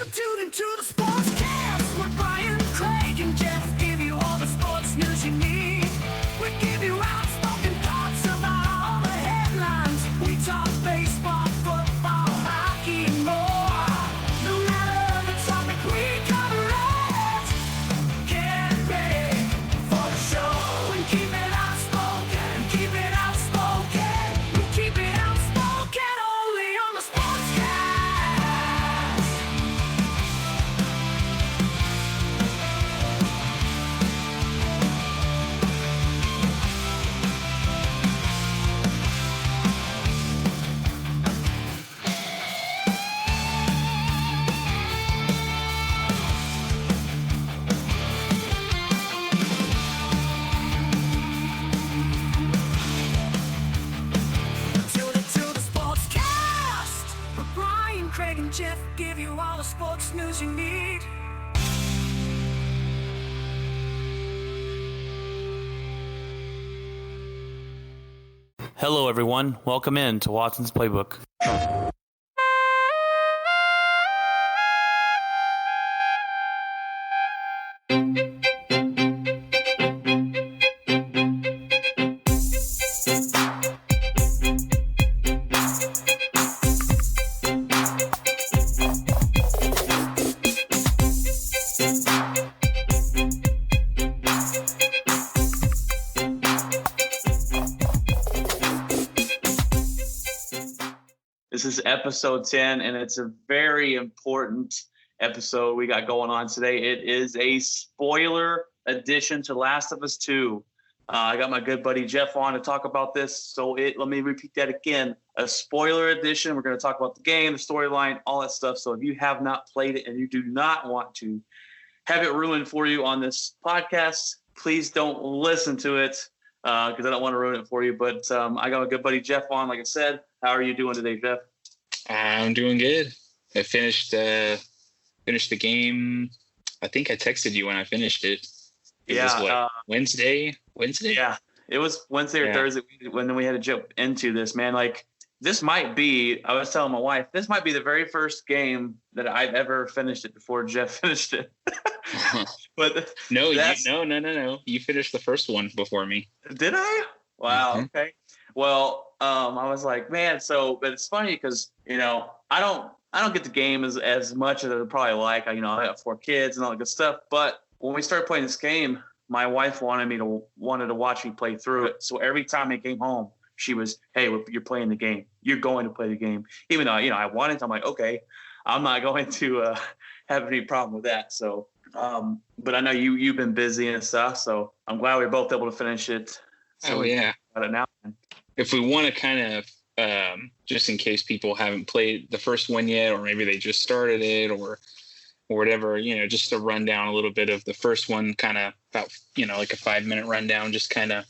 You tune into the Sportscast with Brian, Craig, and Jeff. Give you all the sports news you need. We give you outspoken thoughts about all the headlines. We talk baseball, football, hockey, and more. No matter the topic, we cover it. Get ready for the show and keep it outspoken. Keep it outspoken. We keep it outspoken only on the Sportscast. Tune into the Sportscast with Brian, Craig, and Jeff. Give you all the sports news you need. Hello, everyone. Welcome in to Watson's Playbook. This is episode 10, and it's a very important episode we got going on today. It is a spoiler edition to Last of Us 2. I got my good buddy Jeff on to talk about this. So let me repeat that again. A spoiler edition. We're going to talk about the game, the storyline, all that stuff. So if you have not played it and you do not want to have it ruined for you on this podcast, please don't listen to it because I don't want to ruin it for you. But I got my good buddy Jeff on, like I said. How are you doing today, Jeff? I'm doing good. I finished the game. I think I texted you when I finished it. It was what, Wednesday? Yeah, it was Wednesday or Thursday when we had to jump into this, man. Like, this might be, I was telling my wife, this might be the very first game that I've ever finished it before Jeff finished it. But no. You finished the first one before me. Did I? Wow. Mm-hmm. Okay. Well, I was like, man, but it's funny because, I don't get the game as much as I'd probably like. I have 4 kids and all that good stuff. But when we started playing this game, my wife wanted to watch me play through it. So every time I came home, she was, hey, you're playing the game. You're going to play the game. Even though, I wanted to, I'm like, okay, I'm not going to have any problem with that. So, but I know you've been busy and stuff. So I'm glad we were both able to finish it. So got it now. If we want to kind of, just in case people haven't played the first one yet, or maybe they just started it or whatever, just to run down a little bit of the first one, kind of about, like a 5-minute rundown, just kind of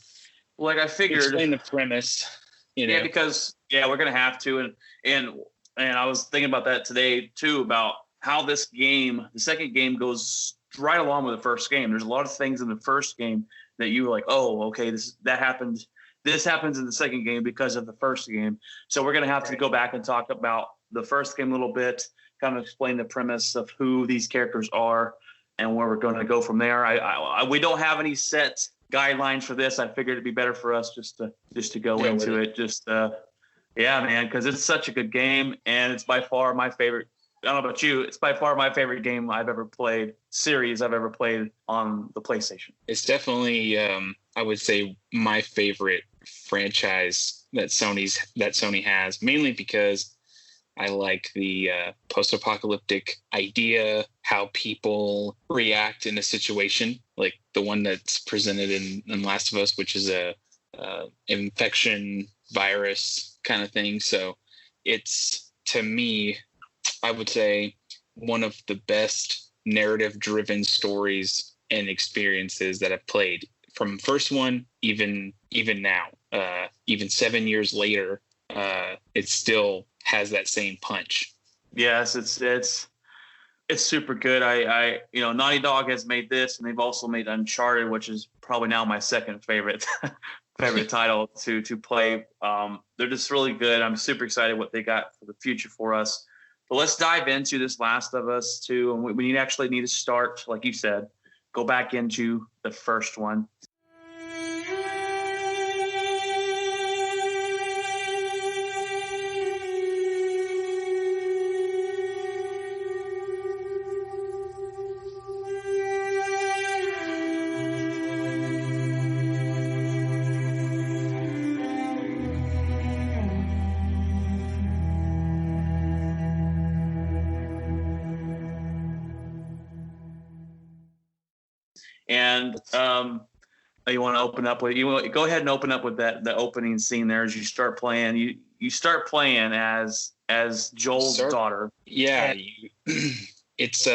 like I figured explain the premise, Yeah, because we're going to have to. And I was thinking about that today too, about how this game, the second game, goes right along with the first game. There's a lot of things in the first game that you were like, oh, okay, that happened. This happens in the second game because of the first game. So we're going to have to go back and talk about the first game a little bit, kind of explain the premise of who these characters are and where we're going to go from there. We don't have any set guidelines for this. I figured it'd be better for us just to go into it. Man, because it's such a good game, and it's by far my favorite. I don't know about you. It's by far my favorite game I've ever played, series I've ever played on the PlayStation. It's definitely, I would say, my favorite franchise that Sony has, mainly because I like the post-apocalyptic idea, how people react in a situation like the one that's presented in Last of Us, which is a infection virus kind of thing. So it's, to me, I would say, one of the best narrative-driven stories and experiences that I've played. From first one, even now, even 7 years later, it still has that same punch. Yes, it's super good. I Naughty Dog has made this, and they've also made Uncharted, which is probably now my second favorite title to play. They're just really good. I'm super excited what they got for the future for us But let's dive into this Last of Us 2. And we actually need to start, like you said, go back into the first one. And you want to open up with go ahead and open up with the opening scene there as you start playing. You start playing as Joel's daughter. Yeah, it's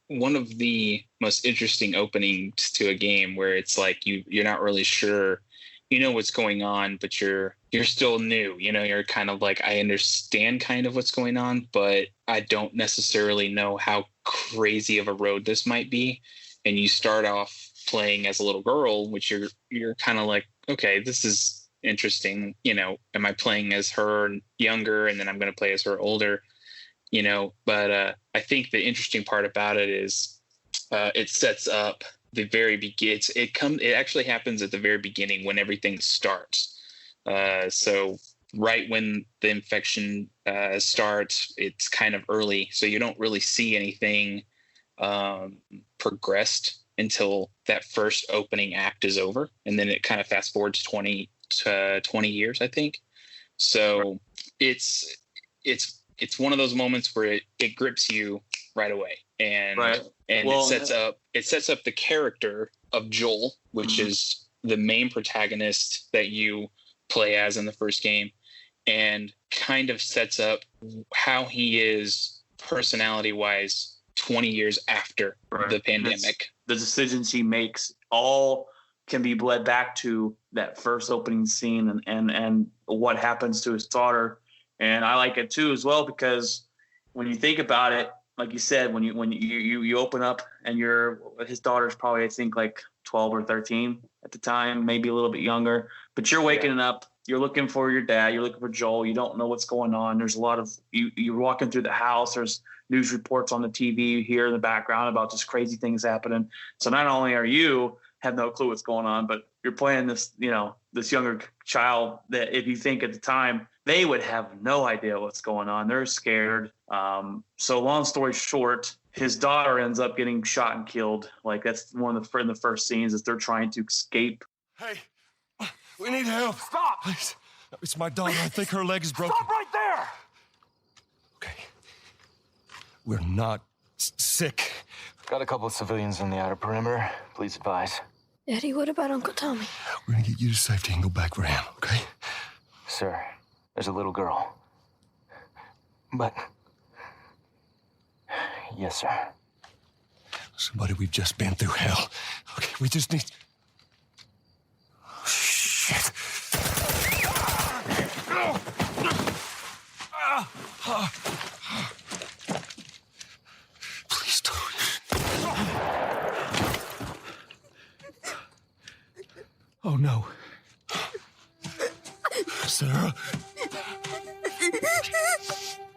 one of the most interesting openings to a game where it's like you're not really sure, what's going on, but you're still new. You're kind of like, I understand kind of what's going on, but I don't necessarily know how crazy of a road this might be. And you start off playing as a little girl, which you're kind of like, okay, this is interesting. Am I playing as her younger and then I'm going to play as her older? But I think the interesting part about it is it sets up the very beginning. It actually happens at the very beginning when everything starts. So right when the infection starts, it's kind of early, so you don't really see anything progressed until that first opening act is over, and then it kind of fast forwards 20 years, I think. So it's one of those moments where it grips you right away, and it sets up the character of Joel, which is the main protagonist that you play as in the first game, and kind of sets up how he is personality wise 20 years after the pandemic. The decisions he makes all can be bled back to that first opening scene and what happens to his daughter. And I like it too as well, because when you think about it, like you said, when you open up and his daughter's probably, I think, like 12 or 13 at the time, maybe a little bit younger, but you're waking up, you're looking for your dad, you're looking for Joel, you don't know what's going on. There's a lot of you're walking through the house, there's news reports on the TV here in the background about just crazy things happening. So not only are you have no clue what's going on, but you're playing this, this younger child that, if you think at the time, they would have no idea what's going on. They're scared. So long story short, his daughter ends up getting shot and killed. Like, that's one of the first scenes as they're trying to escape. Hey, we need help. Stop! Please. It's my daughter. I think her leg is broken. Stop right there! Okay. We're not sick. Got a couple of civilians in the outer perimeter. Please advise. Eddie, what about Uncle Tommy? We're gonna get you to safety and go back for him, okay? Sir, there's a little girl. But... Yes, sir. Somebody, we've just been through hell. Okay, we just need... Oh, shit. Please don't. Oh, no. Sarah.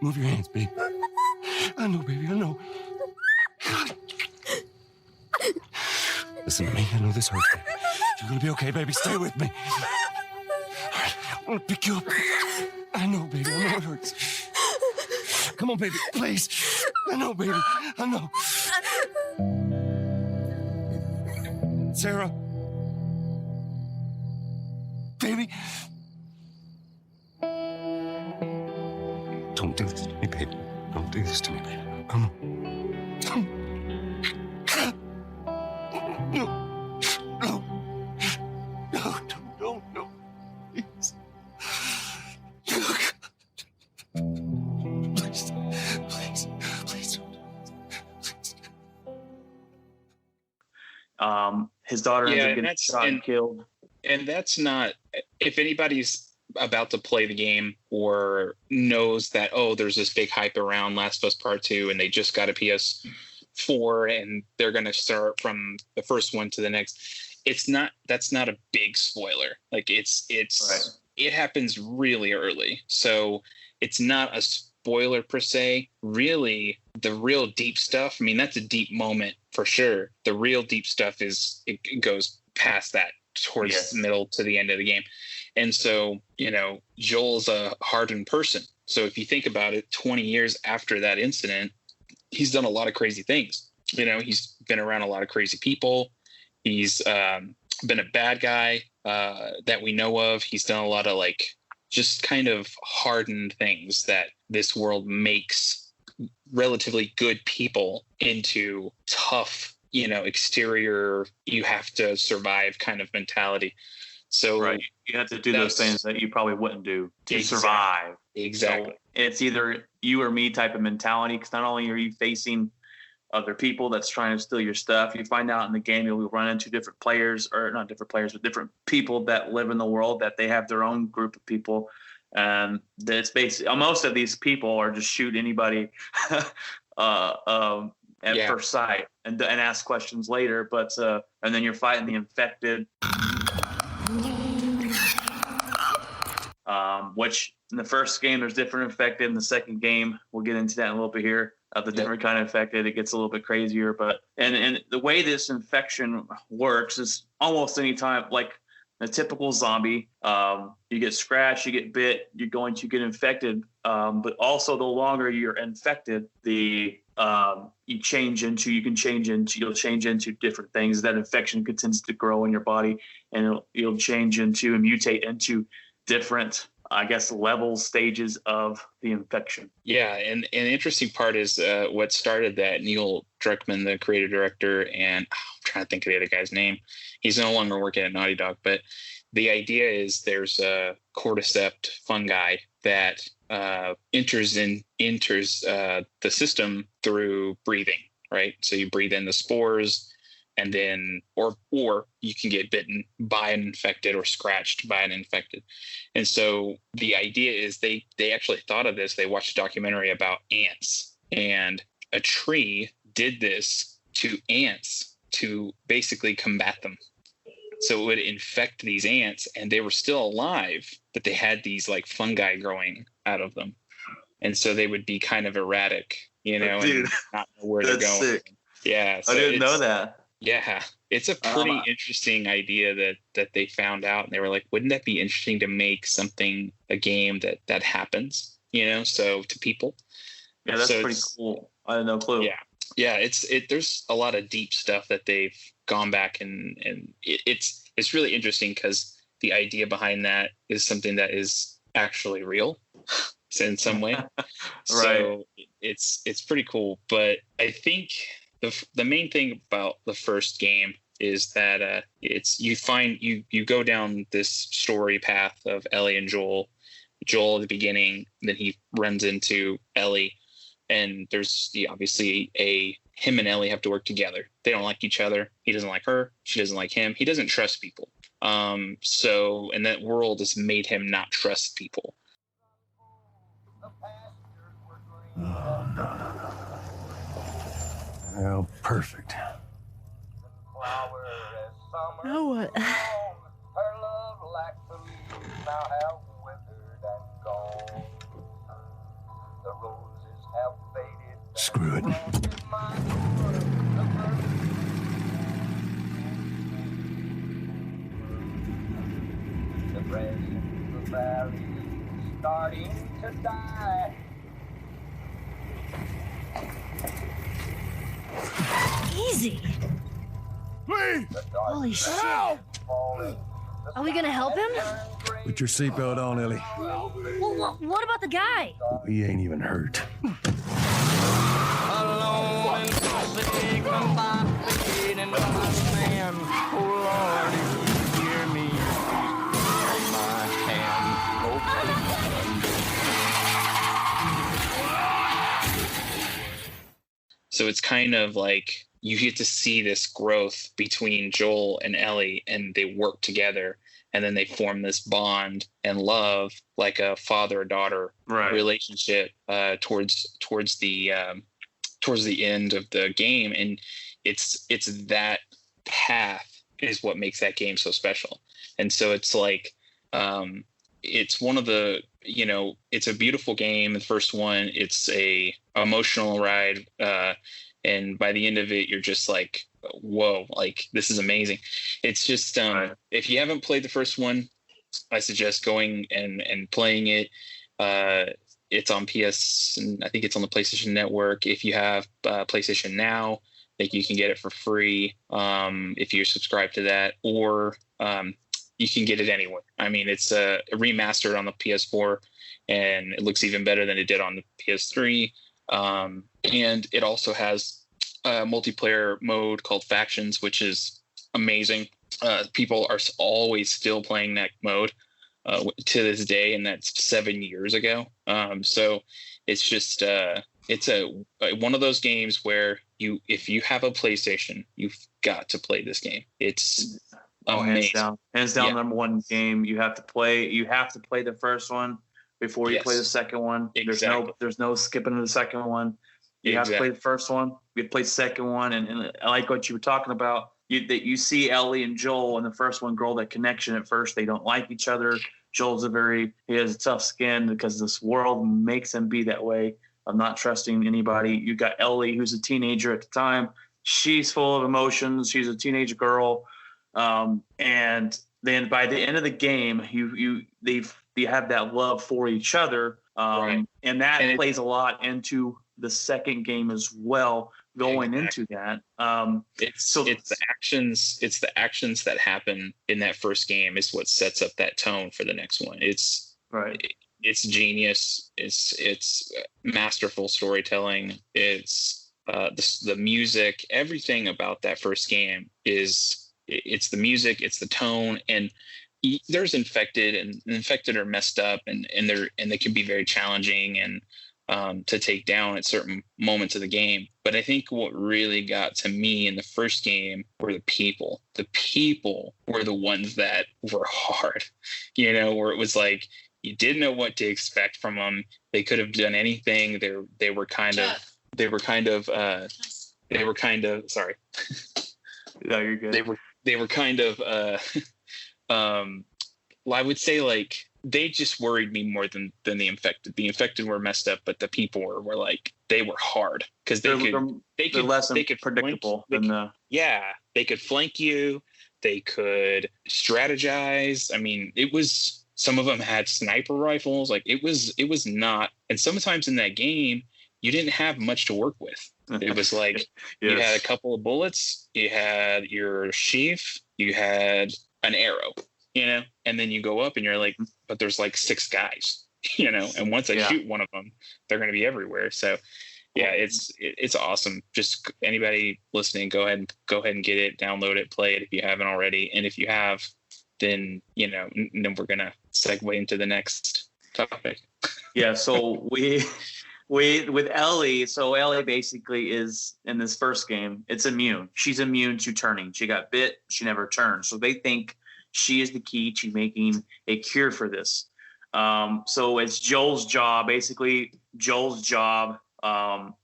Move your hands, babe. I know, baby, I know. Listen to me. I know this hurts. You're gonna be okay, baby. Stay with me. All right, I'm gonna pick you up. I know, baby. I know it hurts. Come on, baby. Please. I know, baby. I know. Sarah. Baby. Don't do this to me, baby. Don't do this to me, baby. Come on. No. No. No, no. Please. Please. His daughter ends up getting shot and killed. And that's not, if anybody's about to play the game or knows that, there's this big hype around Last of Us Part 2 and they just got a PS4 and they're going to start from the first one to the next. That's not a big spoiler. Like, it's right. It happens really early. So it's not spoiler per se. Really, the real deep stuff, I mean, that's a deep moment for sure. The real deep stuff it goes past that towards the middle to the end of the game. And so, Joel's a hardened person. So if you think about it, 20 years after that incident, he's done a lot of crazy things. He's been around a lot of crazy people. He's been a bad guy that we know of. He's done a lot of just kind of hardened things that this world makes relatively good people into tough, exterior, you have to survive kind of mentality. So right, you have to do those things that you probably wouldn't do to survive. Exactly. So it's either you or me type of mentality, because not only are you facing other people that's trying to steal your stuff, you find out in the game you'll run into different players, or not different players, but different people that live in the world, that they have their own group of people. And that's basically, most of these people are just shoot anybody at first sight and ask questions later. But and then you're fighting the infected, which in the first game there's different infected. In the second game, we'll get into that in a little bit here. The different kind of infected, it gets a little bit crazier. But and the way this infection works is almost any time, like a typical zombie, you get scratched, you get bit, you're going to get infected. But also, the longer you're infected, you'll change into different things. That infection continues to grow in your body, and you'll change into and mutate into different, I guess, levels, stages of the infection. Yeah, and the interesting part is what started that. Neil Druckmann, the creative director, and I'm trying to think of the other guy's name. He's no longer working at Naughty Dog, but the idea is there's a cordyceps fungi that enters the system through breathing, right? So you breathe in the spores, and then or you can get bitten by an infected or scratched by an infected. And so the idea is they actually thought of this. They watched a documentary about ants, and a tree did this to ants to basically combat them. So it would infect these ants, and they were still alive, but they had these fungi growing out of them. And so they would be kind of erratic, Dude, and not know where they're going. Sick. Yeah. So I didn't know that. Yeah, it's a pretty interesting idea that they found out, and they were like, wouldn't that be interesting to make a game that happens, so to people. Yeah, that's pretty cool. I had no clue. Yeah, there's a lot of deep stuff that they've gone back and it's really interesting, because the idea behind that is something that is actually real in some way. Right. So it's pretty cool. But I think the main thing about the first game is that you go down this story path of Ellie and Joel at the beginning, then he runs into Ellie, and there's obviously him and Ellie have to work together. They don't like each other. He doesn't like her. She doesn't like him. He doesn't trust people. So, and that world has made him not trust people. Oh, no. Oh, perfect. Now what? Screw it. The grass in the valley is starting to die. Easy. Please! Holy shit. Help! Are we gonna help him? Put your seatbelt on, Ellie. Well, what about the guy? He ain't even hurt. Alone and forsaken by fate and my stand. Oh Lord, if you hear me, take my hand. So it's kind of like you get to see this growth between Joel and Ellie, and they work together, and then they form this bond and love, like a father-daughter relationship towards the end of the game. And it's that path is what makes that game so special. And so it's like it's one of the, it's a beautiful game. The first one, it's a emotional ride. And by the end of it, you're just like, whoa, like this is amazing. It's just, if you haven't played the first one, I suggest going and playing it. It's on PS, and I think it's on the PlayStation Network. If you have PlayStation Now, I think you can get it for free if you're subscribed to that, or you can get it anywhere. I mean, it's remastered on the PS4, and it looks even better than it did on the PS3. And it also has a multiplayer mode called Factions, which is amazing. People are always still playing that mode to this day, and that's 7 years ago. So it's just it's one of those games where if you have a PlayStation, you've got to play this game. It's amazing. Hands down, number one game you have to play. You have to play the first one before you play the second one. Exactly. There's no skipping to the second one. You have to play the first one. You have to play the second one, and I like what you were talking about. That you see Ellie and Joel in the first one grow that connection. At first, they don't like each other. Joel's he has a tough skin because this world makes him be that way, of not trusting anybody. You got Ellie, who's a teenager at the time. She's full of emotions. She's a teenage girl, and then by the end of the game, you have that love for each other, and that plays a lot into the second game as well. Going into that, it's the actions that happen in that first game is what sets up that tone for the next one. It's genius. It's masterful storytelling. It's the music. Everything about that first game it's the music. It's the tone. And there's infected, and infected are messed up, and they can be very challenging and to take down at certain moments of the game. But I think what really got to me in the first game were the people. The people were the ones that were hard, where it was like you didn't know what to expect from them. They could have done anything. They were kind of sorry. No, you're good. They were kind of I would say like they just worried me more than the infected. The infected were messed up, but the people were like, they were hard because they could predictable. They could flank you. They could strategize. I mean, some of them had sniper rifles. Like it was not. And sometimes in that game, you didn't have much to work with. It was like you had a couple of bullets, you had your sheath, you had an arrow. And then you go up and you're like, but there's like 6 guys, and once I shoot one of them, they're going to be everywhere. So yeah, it's awesome. Just anybody listening, go ahead and get it, download it, play it if you haven't already. And if you have, then, then we're going to segue into the next topic. Yeah. So with Ellie, so Ellie basically is in this first game, it's immune. She's immune to turning. She got bit. She never turned. So they think she is the key to making a cure for this. So it's Joel's job. Basically, Joel's job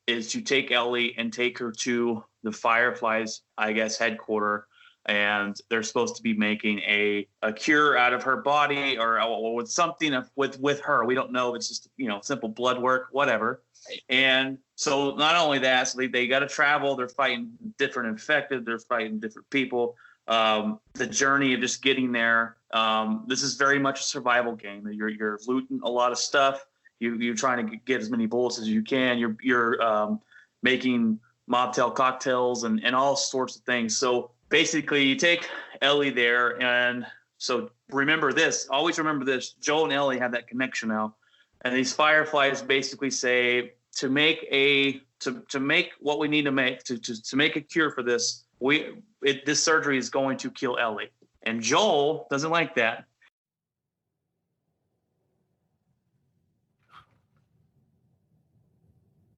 is to take Ellie and take her to the Fireflies, I guess, headquarters. And they're supposed to be making a cure out of her body or with something with her. We don't know if it's just, simple blood work, whatever. And so not only that, so they got to travel. They're fighting different infected. They're fighting different people. The journey of just getting there. This is very much a survival game. You're looting a lot of stuff. You're trying to get as many bullets as you can. You're making mocktail cocktails and all sorts of things. So basically, you take Ellie there, and so always remember this. Joel and Ellie have that connection now, and these Fireflies basically say to make what we need to make to make a cure for this. This surgery is going to kill Ellie, and Joel doesn't like that.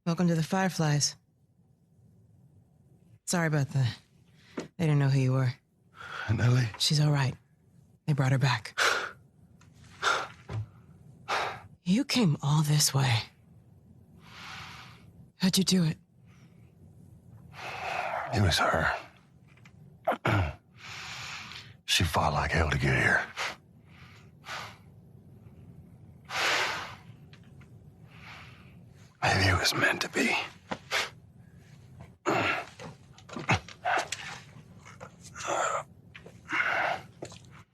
Welcome to the Fireflies. Sorry about that. They didn't know who you were. And Ellie? She's all right. They brought her back. You came all this way. How'd you do it? It was her. She fought like hell to get here. was meant to be.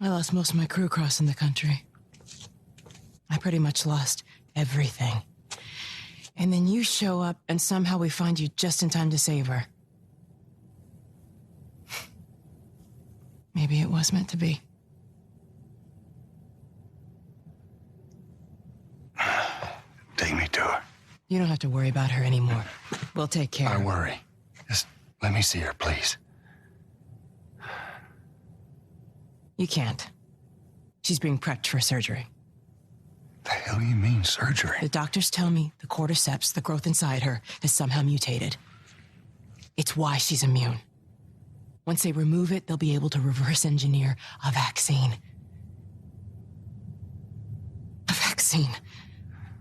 I lost most of my crew crossing the country. I pretty much lost everything. And then you show up, and somehow we find you just in time to save her. Maybe it was meant to be. Take me to her. You don't have to worry about her anymore. We'll take care I of her. worry. Just let me see her, please. You can't. She's being prepped for surgery. The hell you mean, surgery? The doctors tell me the cordyceps, the growth inside her, has somehow mutated. It's why she's immune. Once they remove it, they'll be able to reverse engineer a vaccine. A vaccine.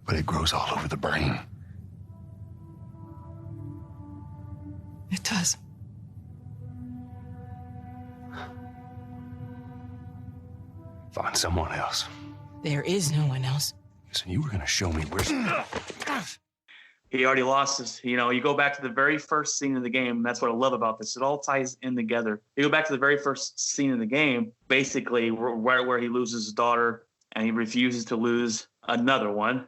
But it grows all over the brain. It does. Find someone else. There is no one else. Listen, you were gonna show me where. He already lost his, you go back to the very first scene of the game. That's what I love about this. It all ties in together. You go back to the very first scene of the game, basically where he loses his daughter and he refuses to lose another one.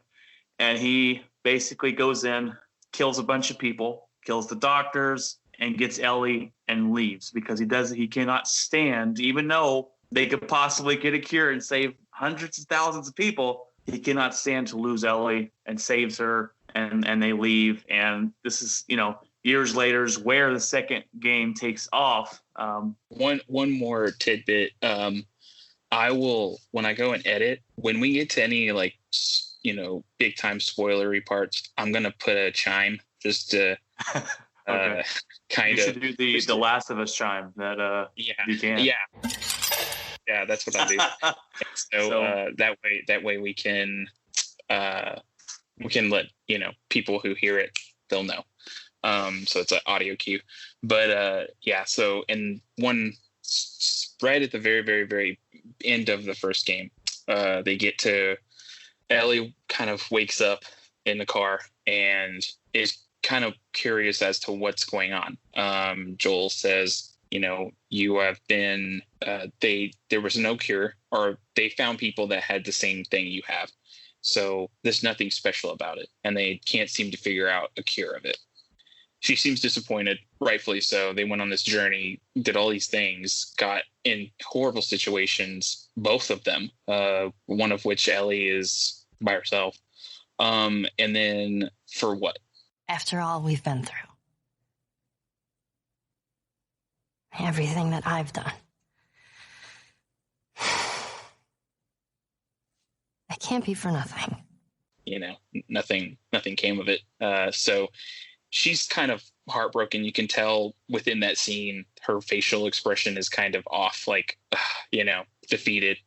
And he basically goes in, kills a bunch of people, kills the doctors, and gets Ellie and leaves because he cannot stand, even though they could possibly get a cure and save hundreds of thousands of people, he cannot stand to lose Ellie and saves her. And they leave, and this is years later is where the second game takes off. One more tidbit. I will, when I go and edit, when we get to any big time spoilery parts, I'm gonna put a chime just to Okay. kind You of should do the Last of Us chime that you can. Yeah, that's what I'll do. So that way we can let people who hear it, they'll know. So it's an audio cue. But so in one right at the very, very, very end of the first game, they get to Ellie kind of wakes up in the car and is kind of curious as to what's going on. Joel says, you have been there was no cure, or they found people that had the same thing you have. So there's nothing special about it, and they can't seem to figure out a cure of it. She seems disappointed, rightfully so. They went on this journey, did all these things, got in horrible situations, both of them, one of which Ellie is by herself. And then for what? After all we've been through. Everything that I've done. It can't be for nothing. Nothing came of it. So she's kind of heartbroken. You can tell within that scene, her facial expression is kind of off, defeated.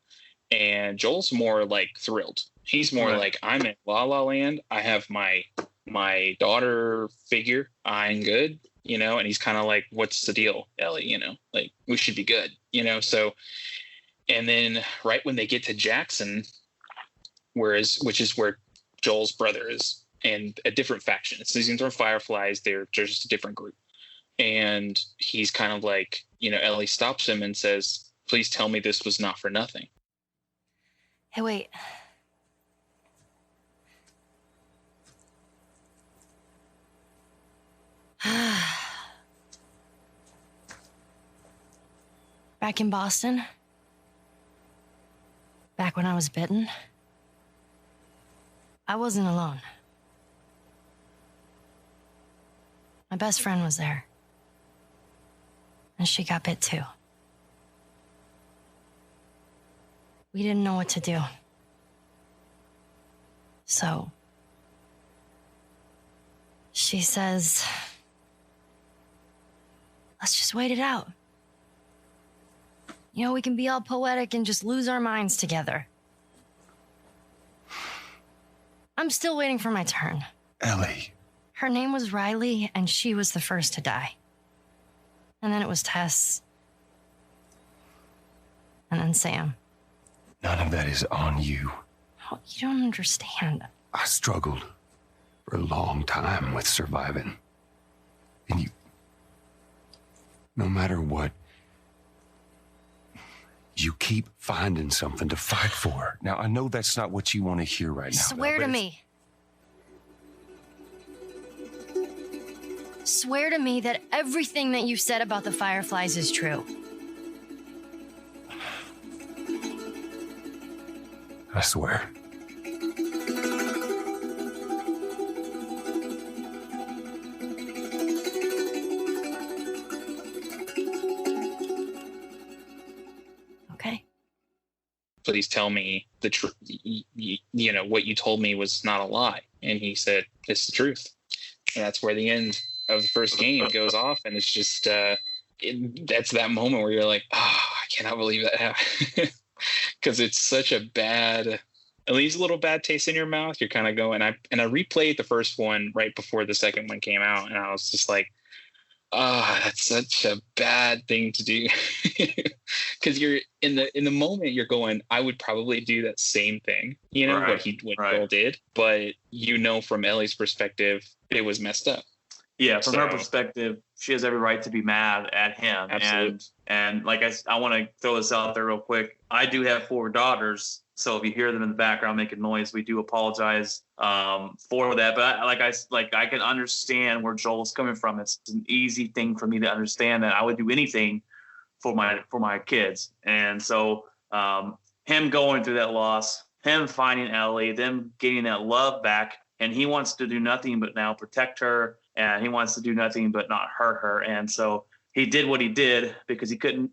And Joel's more like thrilled. He's more like, I'm in La La Land. I have my daughter figure. I'm good, and he's kind of like, what's the deal, Ellie? We should be good, So, and then right when they get to Jackson, which is where Joel's brother is, and a different faction. These are Fireflies. They're just a different group. And he's kind of like, Ellie stops him and says, please tell me this was not for nothing. Hey, wait. Back in Boston, back when I was bitten, I wasn't alone. My best friend was there. And she got bit too. We didn't know what to do. So, she says, let's just wait it out. We can be all poetic and just lose our minds together. I'm still waiting for my turn. Ellie. Her name was Riley, and she was the first to die. And then it was Tess. And then Sam. None of that is on you. Oh, you don't understand. I struggled. for a long time with surviving. And you, no matter what, you keep finding something to fight for. Now, I know that's not what you want to hear right now. Swear to me. Swear to me that everything that you said about the Fireflies is true. I swear. Okay. Please tell me the truth. You know, what you told me was not a lie. And he said, it's the truth. And that's where the end of the first game goes off. And it's just, that's that moment where you're like, oh, I cannot believe that happened. Because it's such a bad, at least a little bad taste in your mouth. You're kind of going, I replayed the first one right before the second one came out. And I was just like, oh, that's such a bad thing to do. Because you're in the moment, you're going, I would probably do that same thing, you know, what Joel did. But you know, from Ellie's perspective, it was messed up. Yeah, from her perspective, she has every right to be mad at him. Absolutely. And like I want to throw this out there real quick. I do have 4 daughters, so if you hear them in the background making noise, we do apologize for that. But I can understand where Joel's coming from. It's an easy thing for me to understand that I would do anything for my kids. And so him going through that loss, him finding Ellie, them getting that love back, and he wants to do nothing but now protect her. And he wants to do nothing but not hurt her. And so he did what he did because he couldn't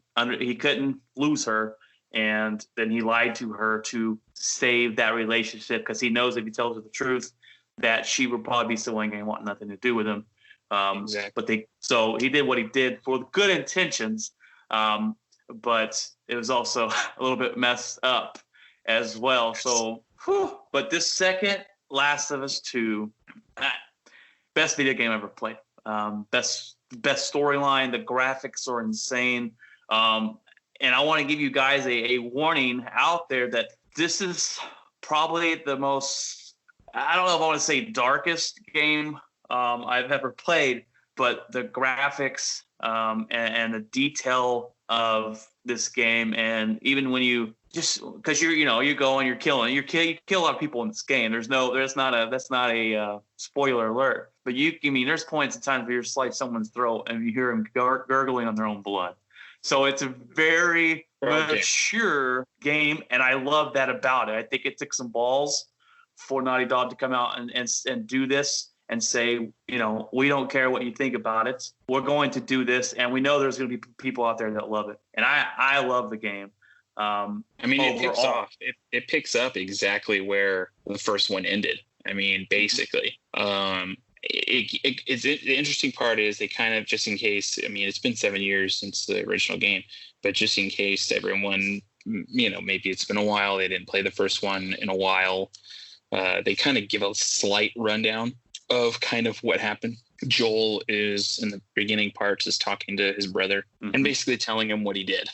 lose her. And then he lied to her to save that relationship because he knows if he tells her the truth that she would probably be swinging and want nothing to do with him. Exactly. So he did what he did for good intentions. But it was also a little bit messed up as well. So, but this second Last of Us 2, best video game ever played. Best storyline. The graphics are insane. And I want to give you guys a warning out there that this is probably the most, I don't know if I want to say darkest game I've ever played, but the graphics and the detail of this game, and even when you just because you go and you kill a lot of people in this game. That's not a spoiler alert, but there's points in times where you slice someone's throat and you hear them gurgling on their own blood. So it's a very mature game, and I love that about it. I think it took some balls for Naughty Dog to come out and do this and say, we don't care what you think about it. We're going to do this, and we know there's going to be people out there that love it. And I love the game. It picks up exactly where the first one ended. I mean, basically. The interesting part is they kind of, just in case, it's been 7 years since the original game, but just in case everyone, maybe it's been a while, they didn't play the first one in a while, they kind of give a slight rundown of kind of what happened. Joel is, in the beginning parts, is talking to his brother and basically telling him what he did.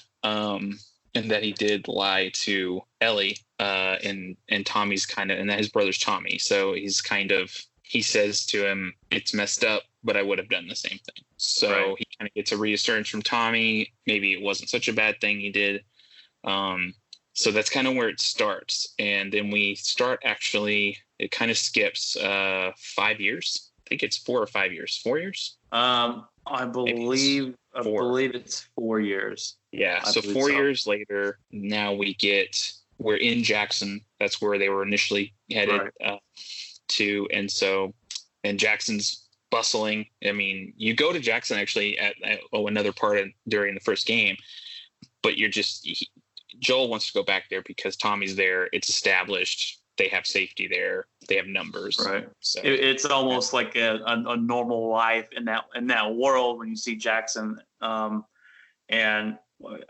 And that he did lie to Ellie, and Tommy's and that his brother's Tommy. So he says to him, it's messed up, but I would have done the same thing. So he kind of gets a reassurance from Tommy. Maybe it wasn't such a bad thing he did. So that's kind of where it starts. And then we start it kind of skips 5 years. I think it's 4 or 5 years. 4 years? I believe it's 4 years. Yeah. So 4 years later, now we're in Jackson. That's where they were initially headed to. And Jackson's bustling. You go to Jackson actually at another part during the first game, but Joel wants to go back there because Tommy's there. It's established. They have safety there. They have numbers. Right. So it's almost like a normal life in that world when you see Jackson. And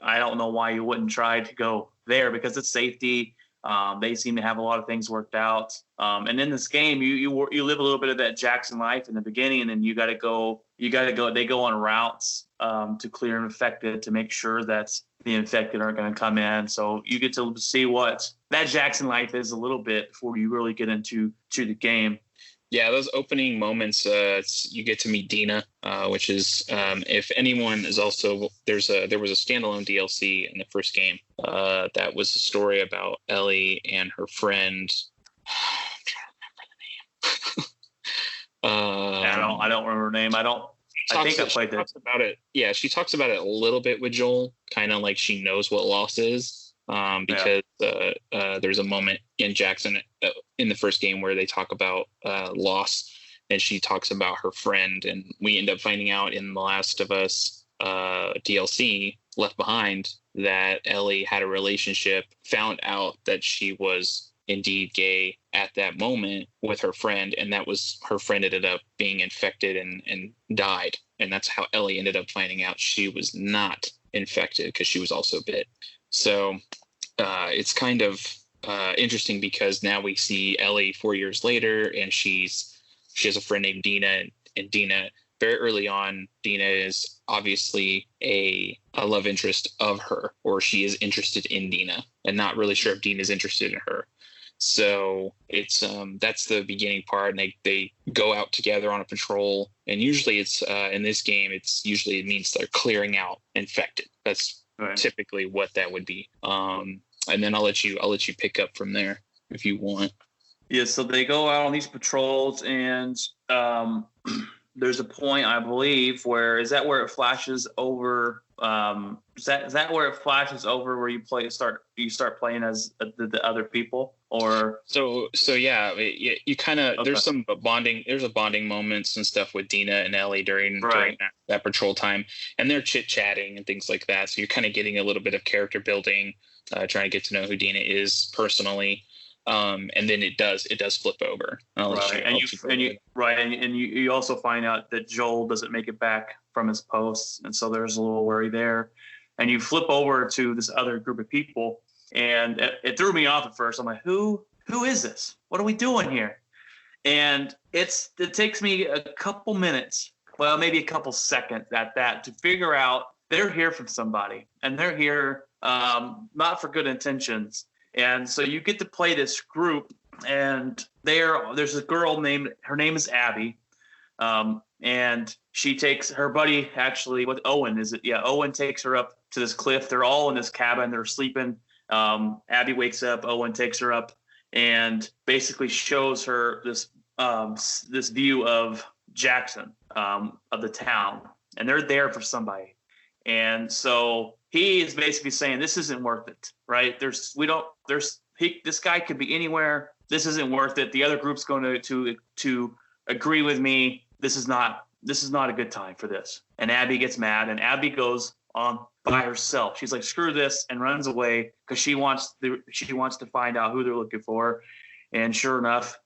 I don't know why you wouldn't try to go there because it's safety. They seem to have a lot of things worked out. And in this game, you live a little bit of that Jackson life in the beginning, and then you got to go. They go on routes to clear infected to make sure that the infected aren't going to come in. So you get to see what that Jackson life is a little bit before you really get into the game. Yeah, those opening moments, you get to meet Dina, which is if anyone is also there was a standalone DLC in the first game that was a story about Ellie and her friend. I'm trying to remember the name. I don't remember her name. I think I played that. About it. Yeah, she talks about it a little bit with Joel, kind of like she knows what loss is. Because there's a moment in Jackson in the first game where they talk about loss, and she talks about her friend, and we end up finding out in The Last of Us DLC Left Behind that Ellie had a relationship, found out that she was indeed gay at that moment with her friend, and that was her friend ended up being infected and died, and that's how Ellie ended up finding out she was not infected because she was also bit. So it's kind of interesting because now we see Ellie 4 years later, and she has a friend named Dina, and Dina, very early on, Dina is obviously a love interest of her, or she is interested in Dina and not really sure if Dina is interested in her. So it's that's the beginning part, and they go out together on a patrol, and usually it's in this game it means they're clearing out infected. That's right. Typically what that would be. And then I'll let you pick up from there if you want. Yeah, so they go out on these patrols, and there's a point, I believe, where it flashes over? Is that where it flashes over where you start playing as the other people, or? So yeah, you kind of okay. There's a bonding moments and stuff with Dina and Ellie during that patrol time, and they're chit chatting and things like that. So you're kind of getting a little bit of character building, trying to get to know who Dina is personally. And then it does flip over. You also find out that Joel doesn't make it back from his posts, and so there's a little worry there. And you flip over to this other group of people, and it threw me off at first. I'm like, who is this? What are we doing here? And it takes me a couple minutes, well, maybe a couple seconds at that, to figure out they're here from somebody, and they're here not for good intentions. And so you get to play this group, and there's a girl her name is Abby, and she takes her buddy, actually, with Owen, is it? Yeah, Owen takes her up to this cliff. They're all in this cabin. They're sleeping. Abby wakes up. Owen takes her up and basically shows her this view of Jackson, of the town, and they're there for somebody. And so he is basically saying this isn't worth it, right? This guy could be anywhere. This isn't worth it. The other group's going to agree with me. This is not a good time for this. And Abby gets mad, and Abby goes on by herself. She's like, screw this, and runs away because she wants to find out who they're looking for. And sure enough,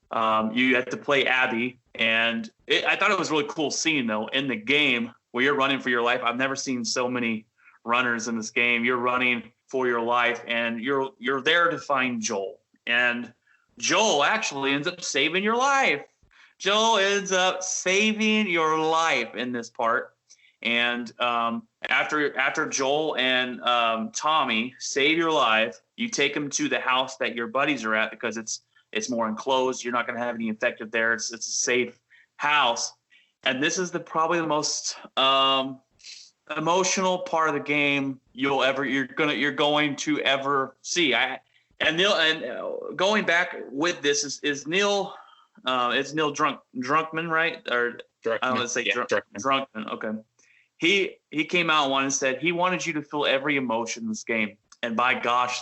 you have to play Abby. And I thought it was a really cool scene, though, in the game where you're running for your life. I've never seen so many runners in this game. You're running for your life, and you're there to find Joel. And Joel actually ends up saving your life. Joel ends up saving your life in this part. And after Joel and Tommy save your life, you take them to the house that your buddies are at because it's more enclosed. You're not going to have any infected there. It's a safe house. And this is probably the most emotional part of the game you're going to ever see. Going back with this is Neil. It's Neil Druckmann, right? Or Druckmann. I want to say Druckmann. Okay. He came out and said he wanted you to feel every emotion in this game, and by gosh,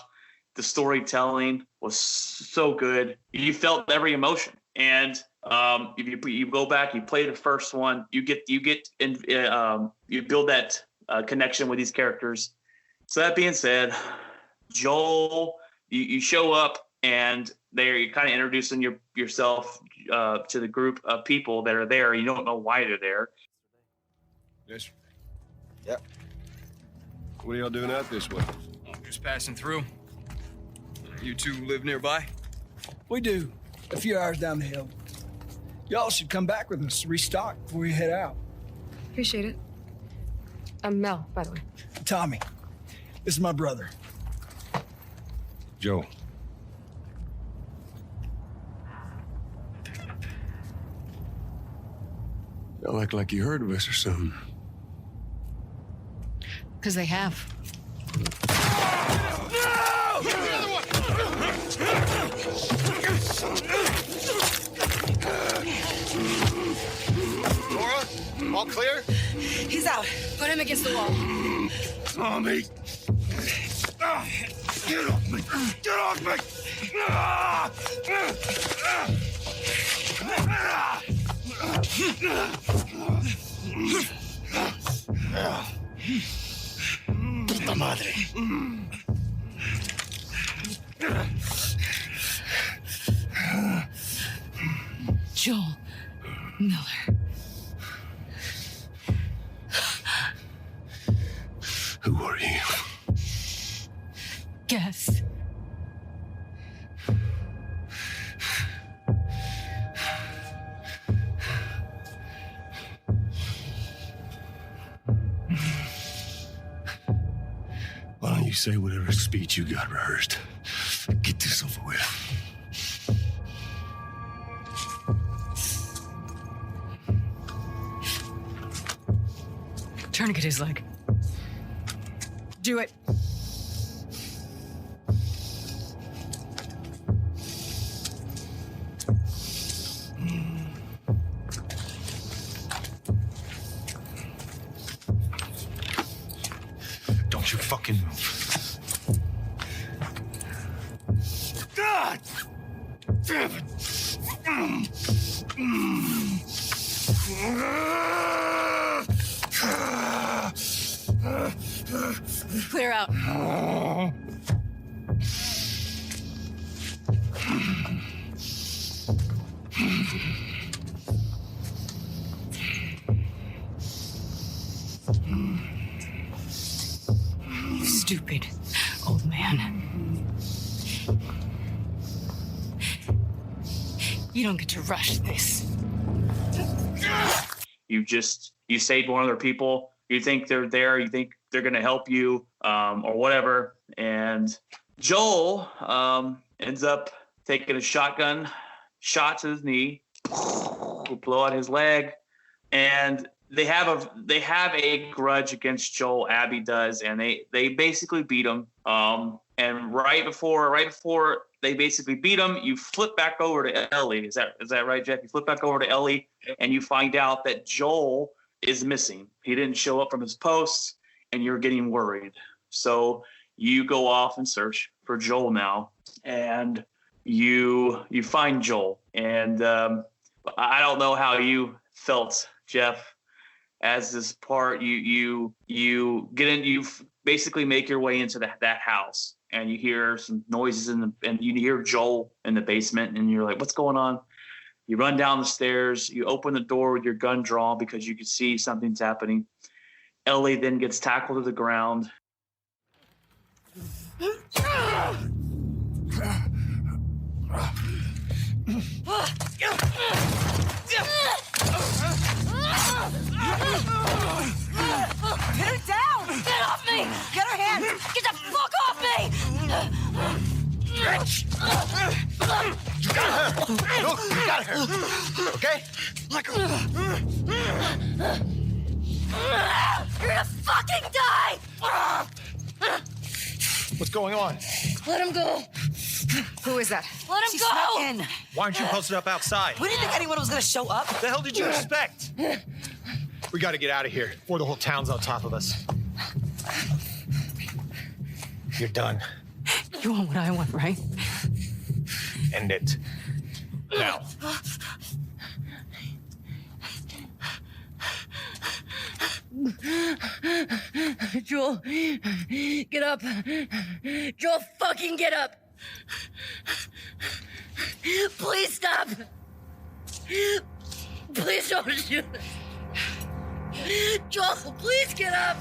the storytelling was so good. You felt every emotion, and if you go back, you play the first one, you build that connection with these characters. So that being said, Joel, you show up, and you're kind of introducing yourself to the group of people that are there. You don't know why they're there. Yes. Yep. What are y'all doing out this way? Just passing through. You two live nearby? We do. A few hours down the hill. Y'all should come back with us, restock before you head out. Appreciate it. I'm Mel, by the way. Tommy. This is my brother. Joe. Y'all act like you heard of us or something. Because they have. Laura, all clear? He's out. Put him against the wall. Tommy! Get off me! Get off me! Puta madre. Joel Miller. Who are you? Guess. Why don't you say whatever speech you got rehearsed? Get this over with. Tourniquet his leg. Do it. Don't you fucking move. God! Damn it! Clear out. You stupid old man. You don't get to rush this. You saved one of their people. You think they're there. You think they're going to help you or whatever. And Joel ends up taking a shotgun shot to his knee, blow out his leg, and they have a grudge against Joel. Abby does, and they basically beat him. And right before they basically beat him, you flip back over to Ellie. Is that right, Jeff? You flip back over to Ellie, and you find out that Joel is missing. He didn't show up from his post, and you're getting worried. So you go off and search for Joel now, and you find Joel. And I don't know how you felt, Jeff, as this part. You get in. You basically make your way into that house, and you hear some noises and you hear Joel in the basement, and you're like, "What's going on?" You run down the stairs. You open the door with your gun drawn because you can see something's happening. Ellie then gets tackled to the ground. Get her down! Get off me! Get her hand! Get the fuck off me! Bitch! You got her! Look, you got her! Okay? You're gonna fucking die! What's going on? Let him go! Who is that? Let him go! In. Why aren't you posted up outside? We didn't think anyone was gonna show up. What the hell did you expect? We gotta get out of here before the whole town's on top of us. You're done. You want what I want, right? End it. Now. Joel, get up. Joel, fucking get up. Please stop. Please don't shoot. Joel, please get up.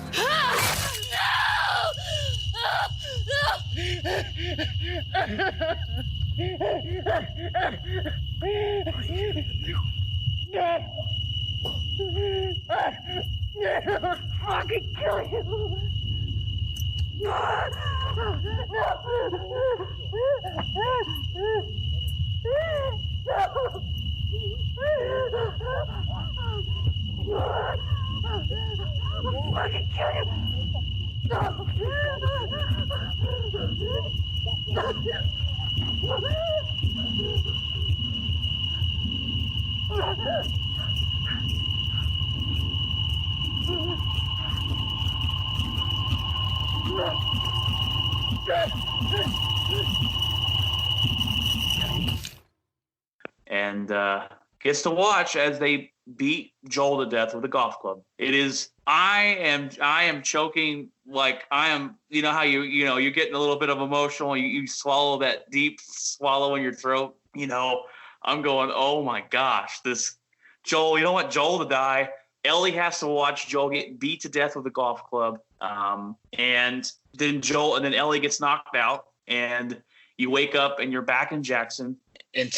I'll fucking kill you. Fucking kill you! And gets to watch as they beat Joel to death with a golf club. It is. I am choking like I am. You know how you're getting a little bit of emotional. You swallow that deep swallow in your throat. I'm going, oh my gosh, this Joel. You don't want Joel to die. Ellie has to watch Joel get beat to death with a golf club. And then Ellie gets knocked out, and you wake up and you're back in Jackson. And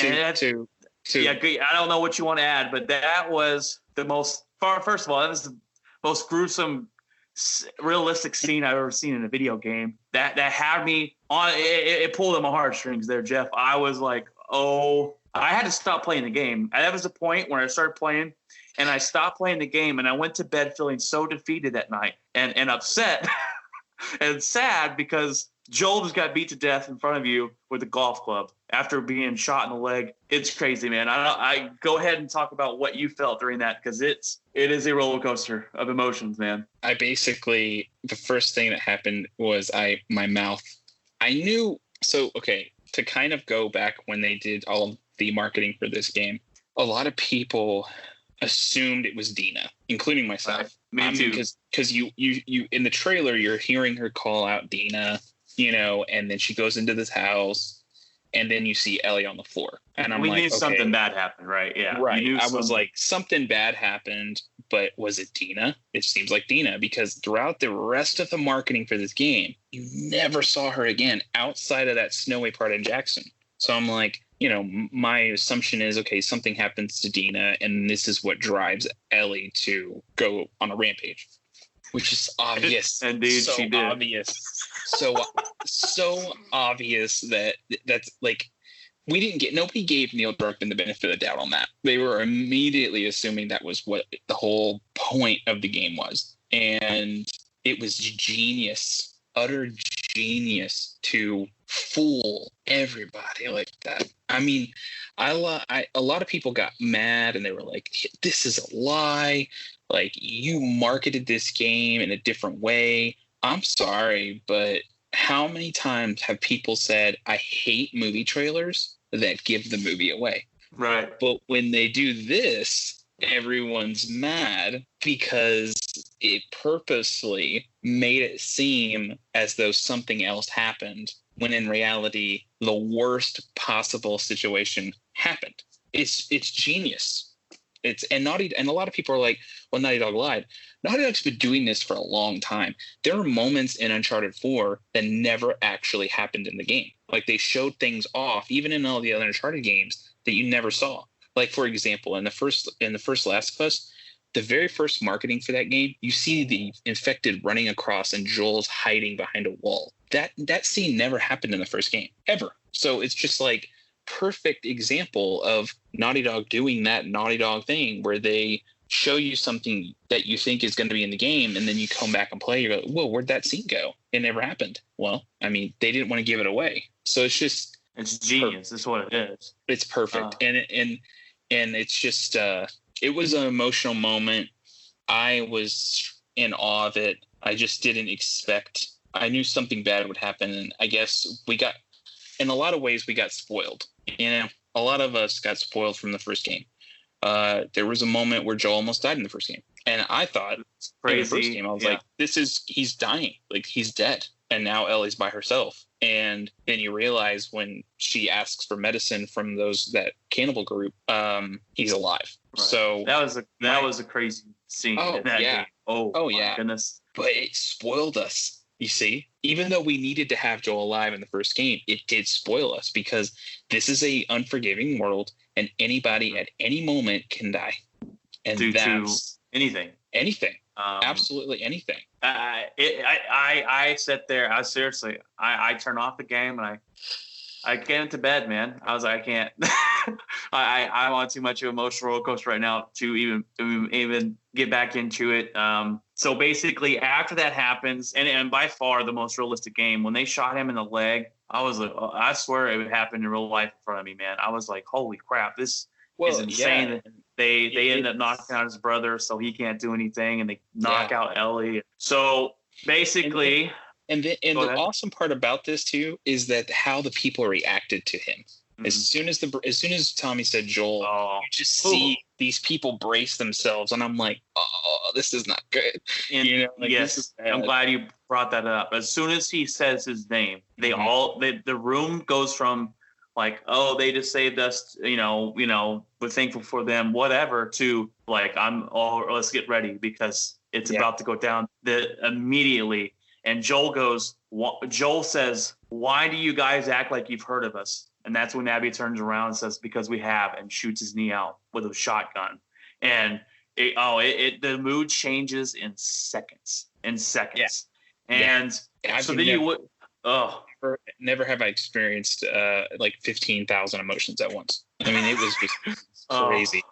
yeah, I don't know what you want to add, but that was the most. First of all, that was the most gruesome, realistic scene I've ever seen in a video game. That had me on. It pulled at my heartstrings there, Jeff. I was like, oh, I had to stop playing the game. That was the point where I started playing, and I stopped playing the game, and I went to bed feeling so defeated that night and upset and sad because Joel just got beat to death in front of you with a golf club after being shot in the leg. It's crazy, man. I go ahead and talk about what you felt during that, because it is a roller coaster of emotions, man. I basically, the first thing that happened was my mouth. I knew. So, okay, to kind of go back when they did all of the marketing for this game, a lot of people assumed it was Dina, including myself. Me too. Because you in the trailer, you're hearing her call out Dina, and then she goes into this house, and then you see Ellie on the floor. And I'm we like, knew okay, something bad happened, right? Yeah. Right. I was like, something bad happened, but was it Dina? It seems like Dina, because throughout the rest of the marketing for this game, you never saw her again outside of that snowy part in Jackson. So I'm like, my assumption is, okay, something happens to Dina, and this is what drives Ellie to go on a rampage, which is obvious. Indeed, so she did. Obvious. So obvious that's like, nobody gave Neil Druckmann the benefit of the doubt on that. They were immediately assuming that was what the whole point of the game was. And it was genius, utter genius to fool everybody like that. I mean, a lot of people got mad and they were like, this is a lie. Like, you marketed this game in a different way. I'm sorry, but how many times have people said, I hate movie trailers that give the movie away? Right. But when they do this, everyone's mad because it purposely made it seem as though something else happened, when in reality, the worst possible situation happened. It's genius. And a lot of people are like, well, Naughty Dog lied. Naughty Dog's been doing this for a long time. There are moments in Uncharted 4 that never actually happened in the game. Like, they showed things off, even in all the other Uncharted games, that you never saw. Like, for example, in the first Last of Us, the very first marketing for that game, you see the infected running across and Joel's hiding behind a wall. That scene never happened in the first game, ever. So it's just like perfect example of Naughty Dog doing that Naughty Dog thing where they show you something that you think is going to be in the game, and then you come back and play, you're like, whoa, where'd that scene go? It never happened. Well, I mean, they didn't want to give it away. So it's just... It's genius. That's what it is. It's perfect. And it's just... it was an emotional moment. I was in awe of it. I just didn't expect... I knew something bad would happen, and I guess in a lot of ways, we got spoiled. A lot of us got spoiled from the first game. There was a moment where Joel almost died in the first game. And I thought, in the first game, I was like, he's dying. Like, he's dead. And now Ellie's by herself. And then you realize when she asks for medicine from that cannibal group, he's alive. Right. So that was a crazy scene. Oh, in that yeah. game. Oh yeah. My goodness. But it spoiled us. You see, even though we needed to have Joel alive in the first game, it did spoil us because this is a unforgiving world, and anybody at any moment can die. And due that's to anything. Absolutely anything. I sat there. I turn off the game and I came into bed, man. I was like, I can't. I'm on too much of an emotional roller coaster right now to even get back into it. So basically, after that happens, and by far the most realistic game, when they shot him in the leg, I was like, oh, I swear it would happen in real life in front of me, man. I was like, holy crap, this is insane. Yeah. They ended up knocking out his brother, so he can't do anything, and they knock out Ellie. So basically. And the awesome part about this too is that how the people reacted to him. Mm-hmm. As soon as Tommy said Joel, you just see these people brace themselves, and I'm like, oh, this is not good. And yes, I'm glad you brought that up. As soon as he says his name, they the room goes from like, oh, they just saved us, we're thankful for them, whatever, to like, let's get ready because it's about to go down. Immediately. And Joel says, why do you guys act like you've heard of us? And that's when Abby turns around and says, because we have, and shoots his knee out with a shotgun. And the mood changes in seconds. Yeah. And so then you would, never have I experienced like 15,000 emotions at once. I mean, it was just crazy.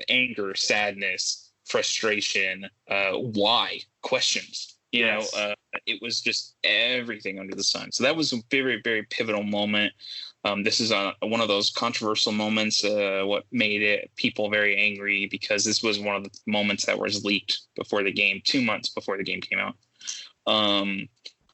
Anger, sadness, frustration, why, questions. It was just everything under the sun. So that was a very, very pivotal moment. This is one of those controversial moments, what made it people very angry, because this was one of the moments that was leaked before the game, 2 months before the game came out.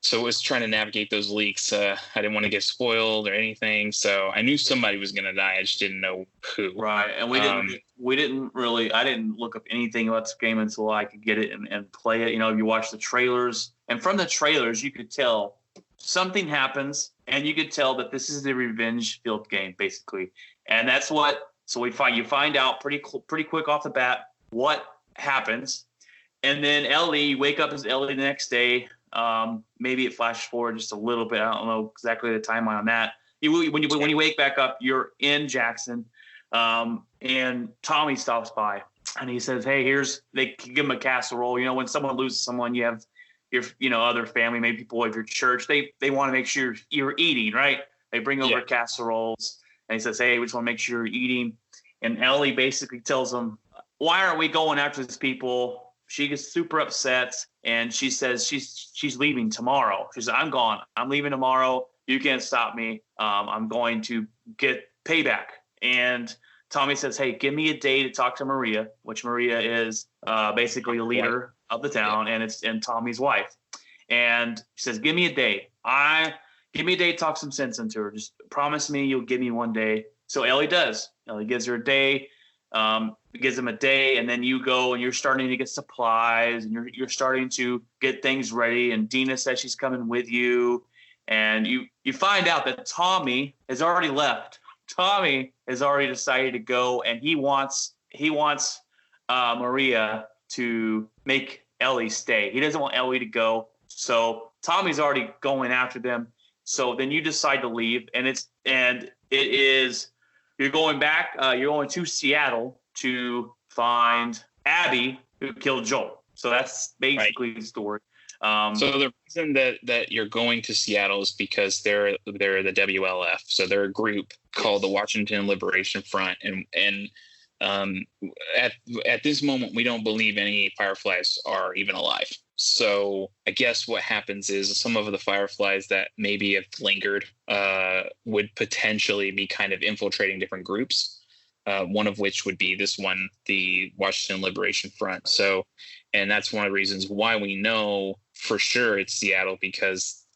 So it was trying to navigate those leaks. I didn't want to get spoiled or anything. So I knew somebody was going to die. I just didn't know who. Right. And I didn't look up anything about this game until I could get it and play it. You watch the trailers, and from the trailers, you could tell something happens, and you could tell that this is the revenge filled game, basically. And that's so you find out pretty quick off the bat what happens. And then Ellie, you wake up as Ellie the next day. Maybe it flashes forward just a little bit. I don't know exactly the timeline on that. When you wake back up, you're in Jackson, and Tommy stops by and he says, "Hey, they give him a casserole. When someone loses someone, you have your other family, maybe people of your church. They want to make sure you're eating, right? They bring over casseroles, and he says, "Hey, we just want to make sure you're eating." And Ellie basically tells him, "Why aren't we going after these people?" She gets super upset, and she says she's leaving tomorrow. She says, "I'm gone. I'm leaving tomorrow. You can't stop me. I'm going to get payback." And Tommy says, "Hey, give me a day to talk to Maria," which Maria is basically the leader of the town, and Tommy's wife. And she says, "Give me a day. Give me a day to talk some sense into her. Just promise me you'll give me one day." So Ellie does. Ellie gives her a day. Gives them a day, and then you go and you're starting to get supplies, and you're starting to get things ready. And Dina says she's coming with you, and you find out that Tommy has already left. Tommy has already decided to go, and he wants Maria to make Ellie stay. He doesn't want Ellie to go, so Tommy's already going after them. So then you decide to leave, and it is you're going back. You're going to Seattle to find Abby, who killed Joel. So that's basically the story. So the reason that you're going to Seattle is because they're the WLF. So they're a group called the Washington Liberation Front, and at this moment we don't believe any Fireflies are even alive. So I guess what happens is some of the Fireflies that maybe have lingered would potentially be kind of infiltrating different groups. One of which would be this one, the Washington Liberation Front. So, and that's one of the reasons why we know for sure it's Seattle, because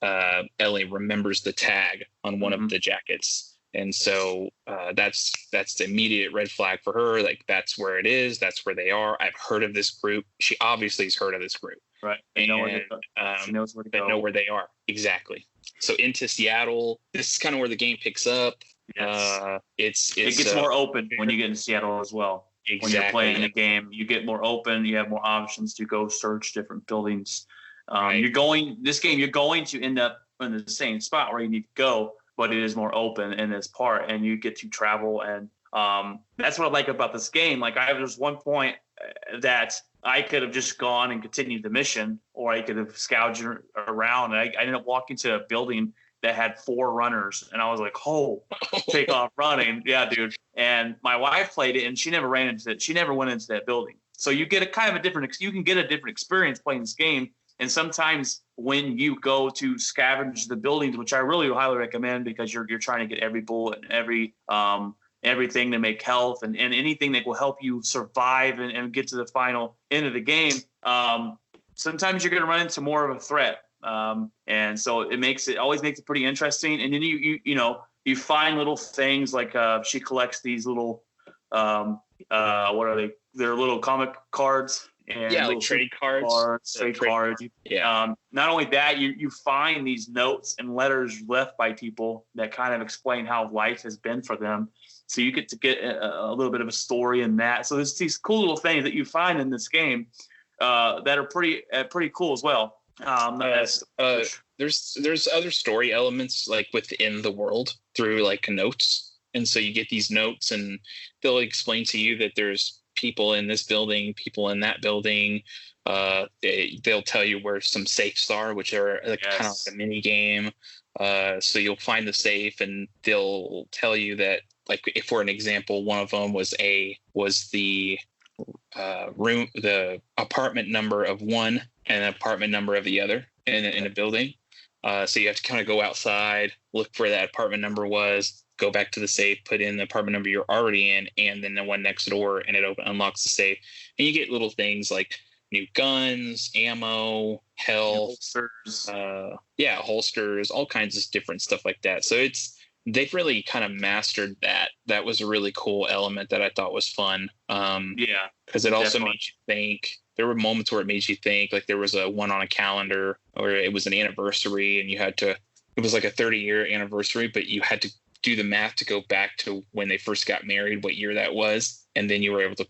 Ellie remembers the tag on one of the jackets. And so that's the immediate red flag for her. Like, that's where it is. That's where they are. I've heard of this group. She obviously has heard of this group. Right. She knows where to go. Know where they are. Exactly. So into Seattle, this is kind of where the game picks up. Yes. It gets more open when you get in Seattle as well. Exactly. When you're playing the game, you get more open. You have more options to go search different buildings. You're going to end up in the same spot where you need to go, but it is more open in this part, and you get to travel. And that's what I like about this game. Like, there's one point that I could have just gone and continued the mission, or I could have scourged around. And I ended up walking to a building that had 4 runners, and I was like, "Oh, take off running, yeah, dude." And my wife played it, and she never ran into it. She never went into that building. So you get a kind of a different. You can get a different experience playing this game. And sometimes when you go to scavenge the buildings, which I really highly recommend because you're trying to get every bullet and everything to make health and anything that will help you survive and get to the final end of the game. Sometimes you're going to run into more of a threat. And so it always makes it pretty interesting. And then you find little things like she collects these little what are they? They're little comic cards. And like trade cards. Trade cards. Yeah. Not only that, you find these notes and letters left by people that kind of explain how life has been for them. So you get to get a little bit of a story in that. So there's these cool little things that you find in this game that are pretty cool as well. There's other story elements like within the world through like notes, and so you get these notes, and they'll explain to you that there's people in this building, people in that building. They'll tell you where some safes are, which are kind of like a mini game. So you'll find the safe, and they'll tell you that, like, if for an example, one of them was the apartment number of one and an apartment number of the other in a building. So you have to kind of go outside, look where that apartment number was, go back to the safe, put in the apartment number you're already in, and then the one next door, and it unlocks the safe. And you get little things like new guns, ammo, health, holsters, all kinds of different stuff like that. So they've really kind of mastered that. That was a really cool element that I thought was fun. Because it also made you think. There were moments where it made you think, like there was a one on a calendar, or it was an anniversary, and it was like a 30-year anniversary, but you had to do the math to go back to when they first got married, what year that was, and then you were able to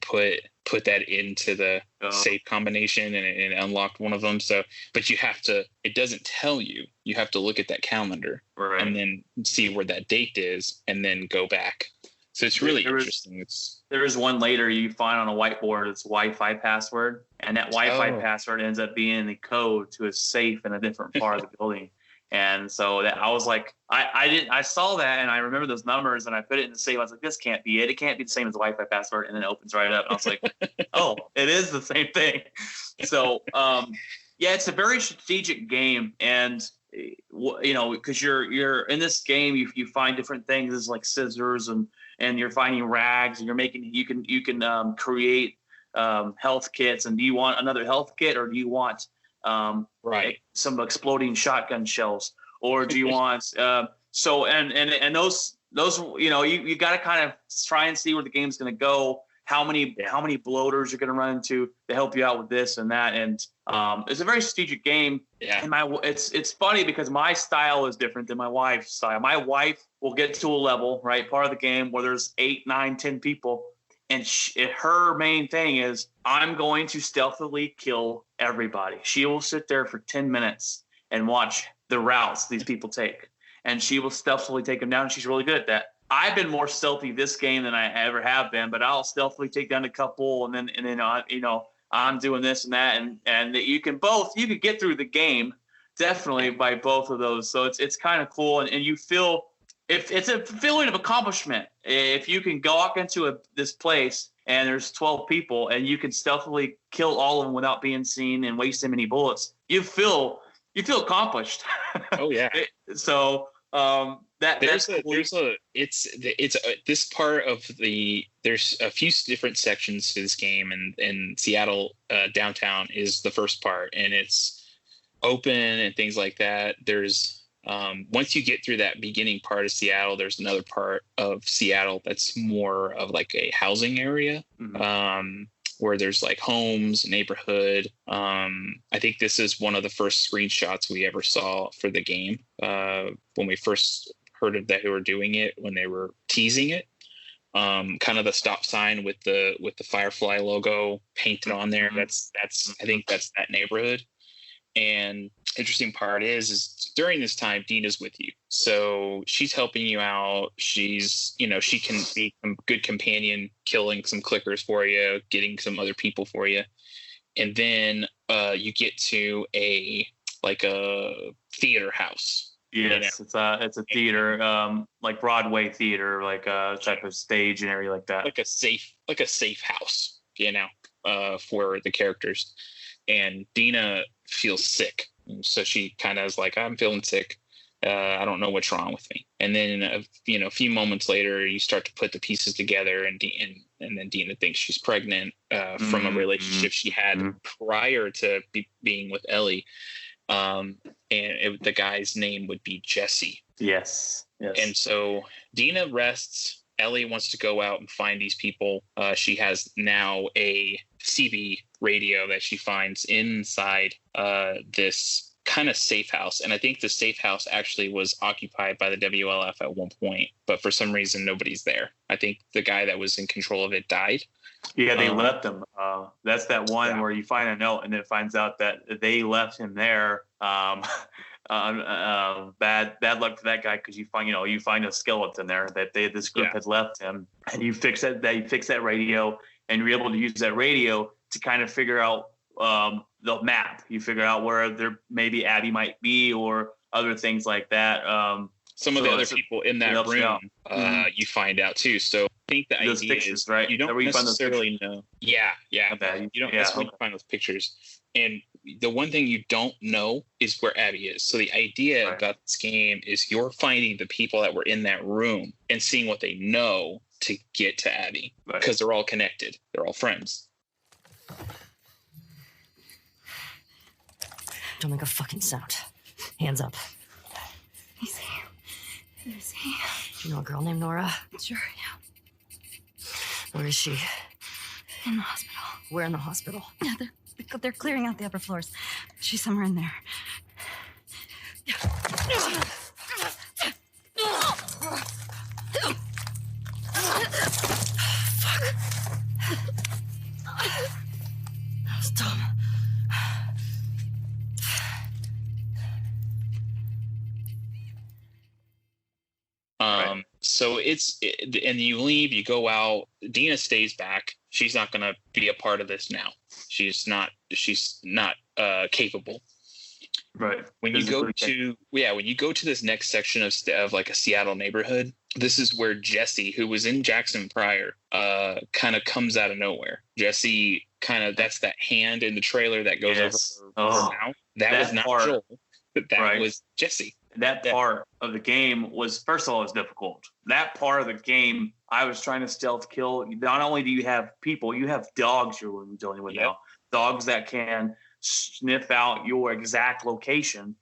put that into the safe combination, and it unlocked one of them. So, but it doesn't tell you. You have to look at that calendar and then see where that date is, and then go back. So it's really interesting. There is one later you find on a whiteboard. It's Wi-Fi password, and that Wi-Fi password ends up being the code to a safe in a different part of the building. And so that I was like, I saw that, and I remember those numbers, and I put it in the safe. I was like, this can't be it. It can't be the same as the Wi-Fi password. And then it opens right up. And I was like, oh, it is the same thing. So, it's a very strategic game. And, because you're in this game, you find different things as like scissors and you're finding rags, and you can create health kits. And do you want another health kit, or do you want some exploding shotgun shells, or do you want those you got to kind of try and see where the game's going to go, how many bloaters you're going to run into to help you out with this and that. And it's a very strategic game. And it's funny because my style is different than my wife's style. My wife will get to a level, part of the game, where there's 8, 9, 10 people, and her main thing is, I'm going to stealthily kill everybody. She will sit there for 10 minutes and watch the routes these people take, and she will stealthily take them down. She's really good at that. I've been more stealthy this game than I ever have been, but I'll stealthily take down a couple, and then I'm doing this and that, and you can get through the game definitely by both of those. So it's kind of cool, and you feel. If it's a feeling of accomplishment, if you can walk into this place and there's 12 people and you can stealthily kill all of them without being seen and waste any bullets, you feel accomplished. Oh yeah. This part of there's a few different sections to this game, and Seattle downtown is the first part, and it's open and things like that. There's once you get through that beginning part of Seattle, there's another part of Seattle that's more of like a housing area, where there's like homes, neighborhood. I think this is one of the first screenshots we ever saw for the game when we first heard of that who were doing it, when they were teasing it. Kind of the stop sign with the Firefly logo painted on there. That's I think that's that neighborhood. And interesting part is during this time, Dina's with you. So she's helping you out. She's, she can be a good companion, killing some clickers for you, getting some other people for you. And then you get to a theater house. Yes, it's a theater, like Broadway theater, like a type of stage and area like that. Like a safe house, for the characters. And Dina feels sick, so she kind of is like, I'm feeling sick. I don't know what's wrong with me. And then a few moments later, you start to put the pieces together, and then Dina thinks she's pregnant from a relationship she had prior to being with Ellie. The guy's name would be Jesse. Yes. And so Dina rests. Ellie wants to go out and find these people. She has now a CB radio that she finds inside this kind of safe house. And I think the safe house actually was occupied by the WLF at one point, but for some reason, nobody's there. I think the guy that was in control of it died. Yeah, they left him. That's that one where you find a note and it finds out that they left him there. Bad luck for that guy, because you find a skeleton there that this group had left him, and you fix that radio, and you're able to use that radio to kind of figure out the map. You figure out where there maybe Abby might be or other things like that. Some of the other people in that room, you find out too. So I think the those idea pictures, is right? You don't necessarily know. Yeah. You don't necessarily find those pictures. And the one thing you don't know is where Abby is. So the idea about this game is you're finding the people that were in that room and seeing what they know to get to Abby, because they're all connected. They're all friends. Don't make a fucking sound. Hands up. Easy. Easy. You know a girl named Nora? Sure, yeah. Where is she? In the hospital. Where in the hospital? Yeah, they're clearing out the upper floors. She's somewhere in there. Fuck. That was dumb. So and you leave, you go out. Dina stays back. She's not going to be a part of this now. She's not capable. Right. When you go to this next section of like a Seattle neighborhood, this is where Jesse, who was in Jackson prior, kind of comes out of nowhere. Jesse that's that hand in the trailer that goes over her mouth. That was not Joel. That was Jesse. That part of the game was, first of all, it was difficult. That part of the game, I was trying to stealth kill. Not only do you have people, you have dogs you're dealing with now. Dogs that can sniff out your exact location.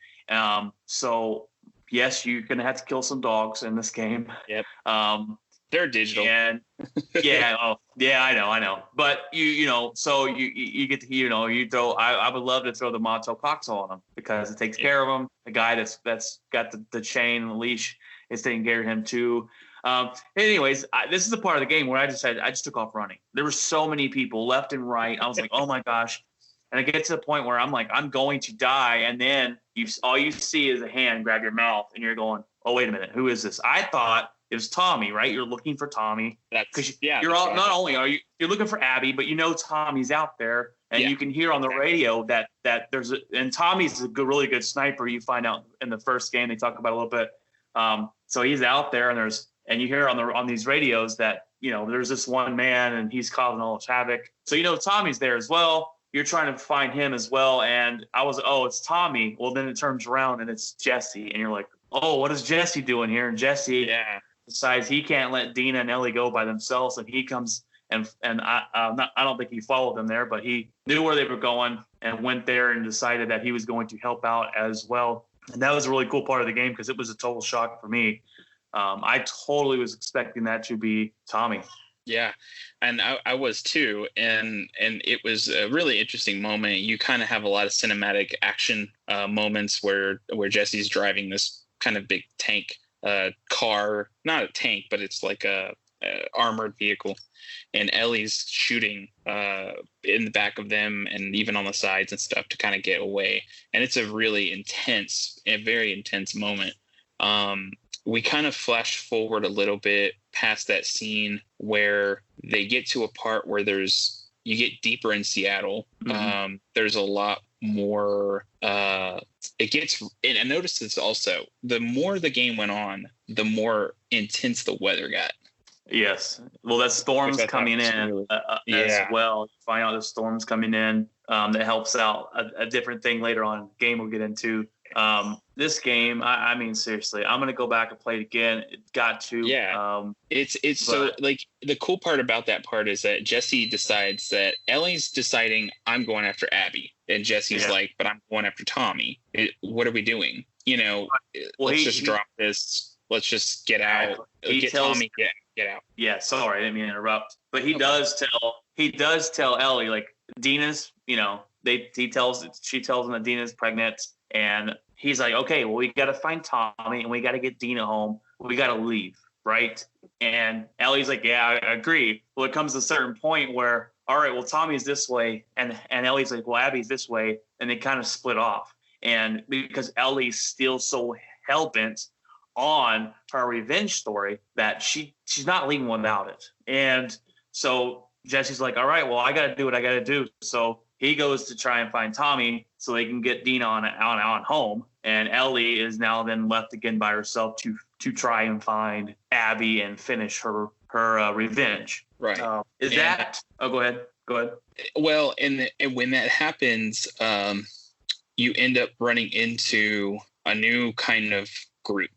So, yes, you're going to have to kill some dogs in this game. Yep. They're digital. And I know. But so you get to you throw. I would love to throw the Montauk Coxall on them, because it takes care of them. The guy that's got the chain and the leash is taking care of him too. Anyways, this is the part of the game where I just took off running. There were so many people left and right. I was like, oh my gosh. And I get to the point where I'm like, I'm going to die. And then all you see is a hand grab your mouth, and you're going, oh, wait a minute. Who is this? I thought it was Tommy, right? You're looking for Tommy. Because not only are you're looking for Abby, but Tommy's out there, and you can hear on the radio that there's and Tommy's a really good sniper. You find out in the first game, they talk about a little bit. So he's out there, and you hear on these radios that there's this one man, and he's causing all this havoc. So Tommy's there as well. You're trying to find him as well, and I was, it's Tommy. Well, then it turns around and it's Jesse, and you're like, oh, what is Jesse doing here? And Jesse decides he can't let Dina and Ellie go by themselves, and he comes and I don't think he followed them there, but he knew where they were going and went there and decided that he was going to help out as well. And that was a really cool part of the game, because it was a total shock for me. I totally was expecting that to be Tommy. Yeah, and I was too, and it was a really interesting moment. You kind of have a lot of cinematic action moments where Jesse's driving this kind of big tank car, not a tank, but it's like a armored vehicle, and Ellie's shooting in the back of them and even on the sides and stuff to kind of get away. And it's a very intense moment. We kind of flash forward a little bit past that scene where they get to a part where you get deeper in Seattle. There's a lot more it gets, and I noticed this also, the more the game went on, the more intense the weather got. Yes. Well, that storm's coming in really, as well. Find out the storm's coming in. That helps out a different thing later on. Game we'll get into. This game, I mean, seriously, I'm gonna go back and play it again. It got to. Yeah. So like the cool part about that part is that Jesse decides that Ellie's deciding I'm going after Abby, and Jesse's like, but I'm going after Tommy. What are we doing? You know, let's just drop this. Let's just get out. Tommy get out. Yeah, sorry, I didn't mean to interrupt. But he does tell Ellie, like, Dina's, you know, she tells him that Dina's pregnant, and he's like, okay, well, we got to find Tommy and we got to get Dina home. We got to leave, right? And Ellie's like, yeah, I agree. Well, it comes to a certain point where, all right, well, Tommy's this way, and Ellie's like, well, Abby's this way, and they kind of split off. And because Ellie's still so hell-bent on her revenge story that she's not leaving without it. And so Jesse's like, all right, well, I got to do what I got to do. So he goes to try and find Tommy so they can get Dina on home. And Ellie is now then left again by herself to try and find Abby and finish her revenge. Right. Go ahead. Well, and when that happens, you end up running into a new kind of group.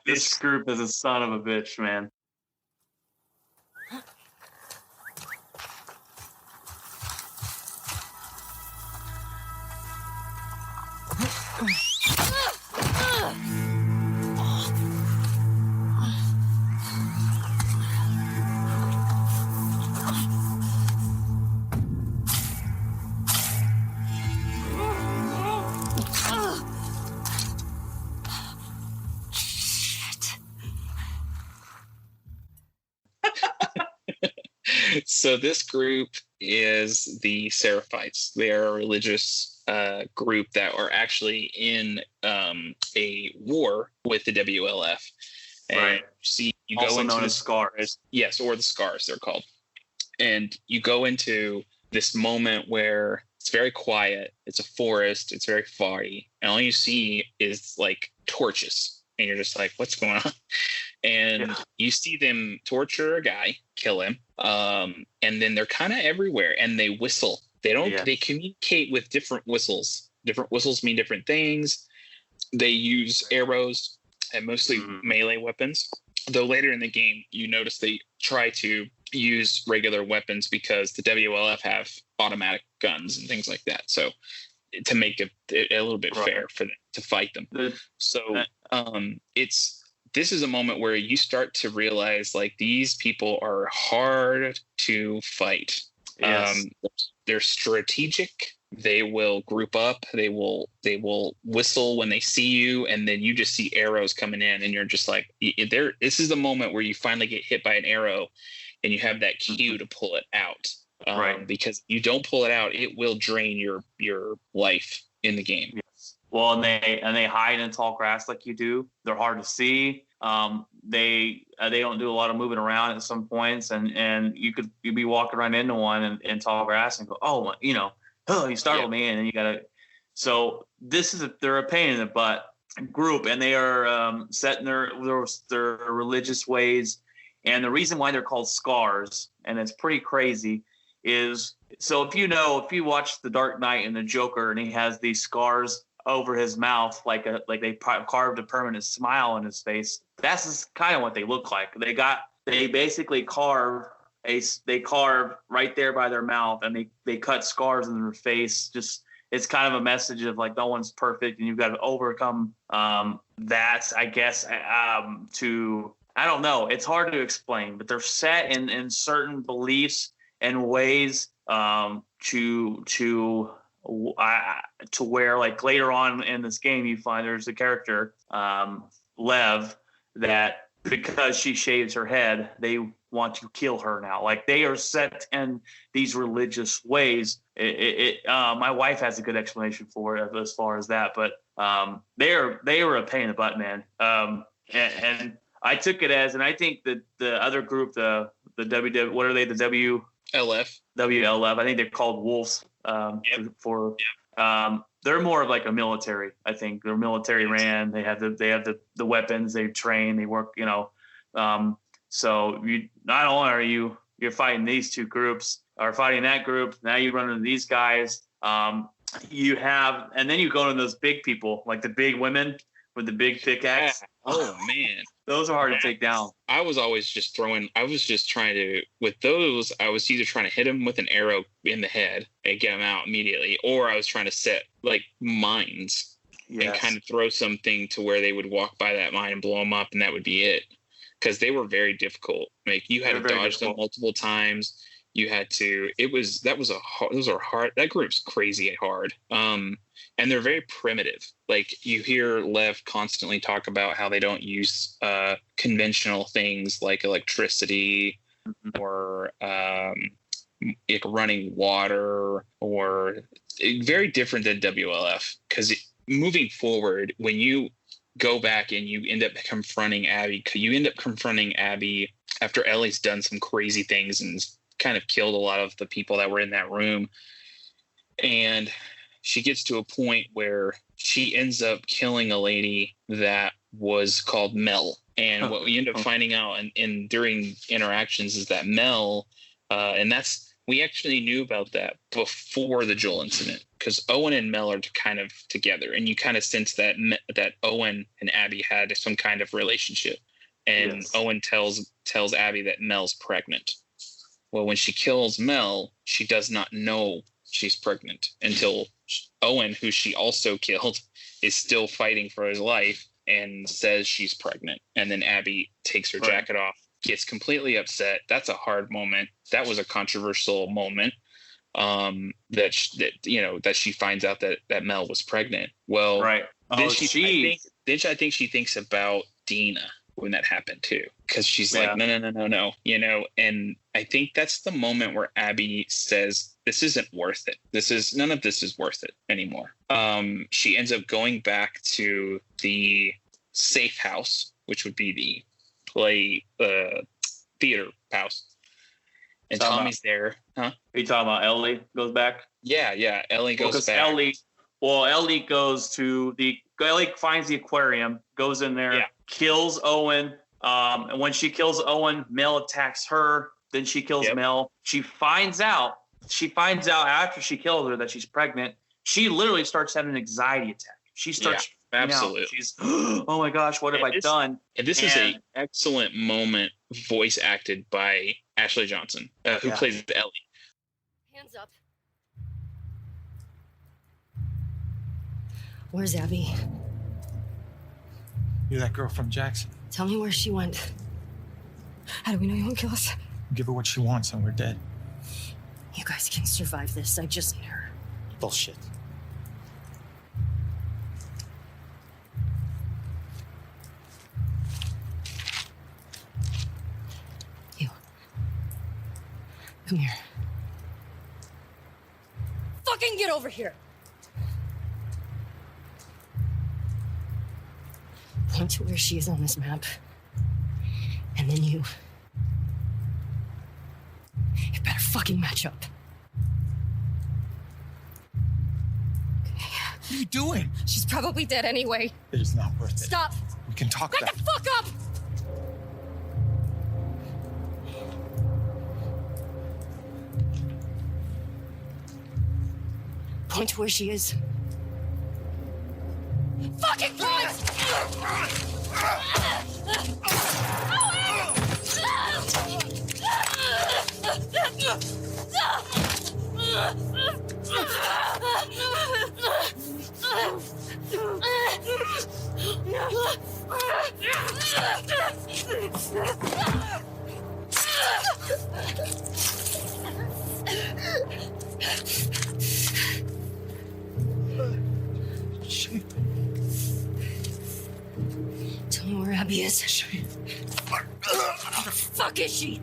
This group is a son of a bitch, man. So this group is the Seraphites. They are a religious group that are actually in a war with the WLF. And right. See, you also go into known the as Scars. Yes, or the Scars, they're called. And you go into this moment where it's very quiet. It's a forest. It's very foggy. And all you see is like torches. And you're just like, what's going on? And you see them torture a guy, kill him. And then they're kind of everywhere and they whistle. They communicate with different whistles. Different whistles mean different things. They use arrows and mostly melee weapons. Though later in the game, you notice they try to use regular weapons because the WLF have automatic guns and things like that. So to make it a little bit fair for them to fight them. This is a moment where you start to realize like these people are hard to fight. Yes. They're strategic. They will group up. They will whistle when they see you, and then you just see arrows coming in, and you're just like, this is the moment where you finally get hit by an arrow, and you have that cue to pull it out. Right. Because you don't pull it out, it will drain your life in the game. Yes. Well, and they hide in tall grass like you do. They're hard to see. They don't do a lot of moving around at some points, and you'd be walking right into one in tall grass and go, oh, you know, you startled me, and then you gotta. So they're a pain in the butt group, and they are set in their religious ways, and the reason why they're called Scars, and it's pretty crazy, is so if you watch The Dark Knight and the Joker, and he has these scars over his mouth, like they carved a permanent smile on his face. That's kind of what they look like. They basically carve right there by their mouth, and they cut scars in their face. Just it's kind of a message of like no one's perfect, and you've got to overcome that. I guess I don't know. It's hard to explain, but they're set in certain beliefs and ways to where like later on in this game you find there's a character Lev that because she shaves her head they want to kill her now. Like they are set in these religious ways. My wife has a good explanation for it as far as that, but they were a pain in the butt, man. And I took it as, and I think that the other group, the WLF. I think they're called Wolves. for they're more of like a military. I think they're military ran. They have the weapons. They train. They work. So you not only are you're fighting these two groups, are fighting that group. Now you run into these guys. You have, and then you go into those big people, like the big women with the big pickaxe. Oh man, those are hard to take down. I was always just trying to, with those, I was either trying to hit them with an arrow in the head and get them out immediately, or I was trying to set like mines and kind of throw something to where they would walk by that mine and blow them up, and that would be it. Because they were very difficult. Like you had to dodge them multiple times. You had to. Those are hard. That group's crazy hard. And they're very primitive. Like you hear Lev constantly talk about how they don't use conventional things like electricity or like running water, or very different than WLF. Because moving forward, when you go back and you end up confronting Abby after Ellie's done some crazy things and kind of killed a lot of the people that were in that room. And she gets to a point where she ends up killing a lady that was called Mel. And what we end up finding out in during interactions is that Mel, we actually knew about that before the Joel incident, because Owen and Mel are kind of together, and you kind of sense that Owen and Abby had some kind of relationship. And Owen tells Abby that Mel's pregnant. Well, when she kills Mel, she does not know she's pregnant until Owen, who she also killed, is still fighting for his life and says she's pregnant. And then Abby takes her jacket off, gets completely upset. That's a hard moment. That was a controversial moment. That she finds out that Mel was pregnant. Well, then I think she thinks about Dina when that happened too, because she's like, no, and I think that's the moment where Abby says, this isn't worth it. None of this is worth it anymore. She ends up going back to the safe house, which would be the theater house. And Tommy's there. Huh? Are you talking about Ellie goes back? Yeah. Ellie goes back. Ellie finds the aquarium, goes in there, kills Owen. And when she kills Owen, Mel attacks her. Then she kills Mel. She finds out after she kills her that she's pregnant. She literally starts having an anxiety attack. She starts absolutely. She's, oh my gosh, what have I done? And this is an excellent moment, voice acted by Ashley Johnson, who plays Ellie. Hands up. Where's Abby? You're that girl from Jackson. Tell me where she went. How do we know you won't kill us? Give her what she wants and we're dead. You guys can survive this. I just need her. Bullshit. You. Come here. Fucking get over here! Point to where she is on this map. And then you better fucking match up. What are you doing? She's probably dead anyway. It is not worth it. Stop! We can talk Back about the fuck up! Point to where she is. Fucking point! Shit. Tell me where Abby is. Where the fuck is she?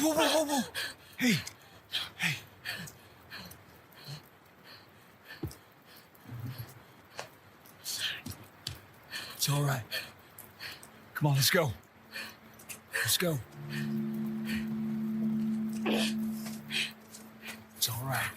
whoa. Hey. It's all right. Come on, let's go. Let's go. It's all right.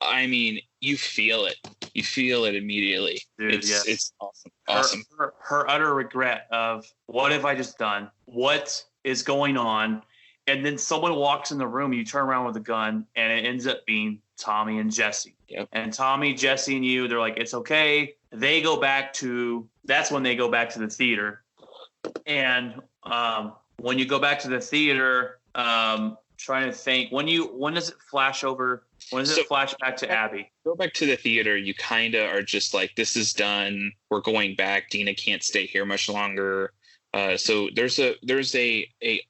I mean, you feel it. You feel it immediately. Dude, it's awesome. Her utter regret of what have I just done? What is going on? And then someone walks in the room, you turn around with a gun, and it ends up being Tommy and Jesse. Yep. And Tommy, Jesse, and you, they're like, it's okay. That's when they go back to the theater. And when you go back to the theater, trying to think, when does it flash over? When does it flash back to Abby? Go back to the theater. You kind of are just like, this is done. We're going back. Dina can't stay here much longer. So there's a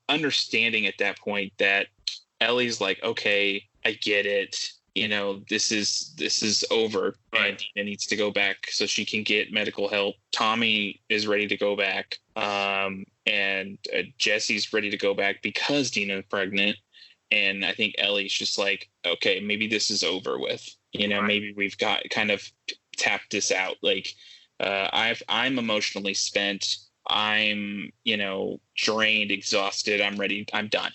understanding at that point that Ellie's like, okay, I get it. You know, this is over. Right. And Dina needs to go back so she can get medical help. Tommy is ready to go back. And Jesse's ready to go back because Dina's pregnant. And I think Ellie's just like, okay, maybe this is over with. You know, maybe we've got kind of tapped this out. Like, I'm emotionally spent. I'm, drained, exhausted. I'm ready. I'm done.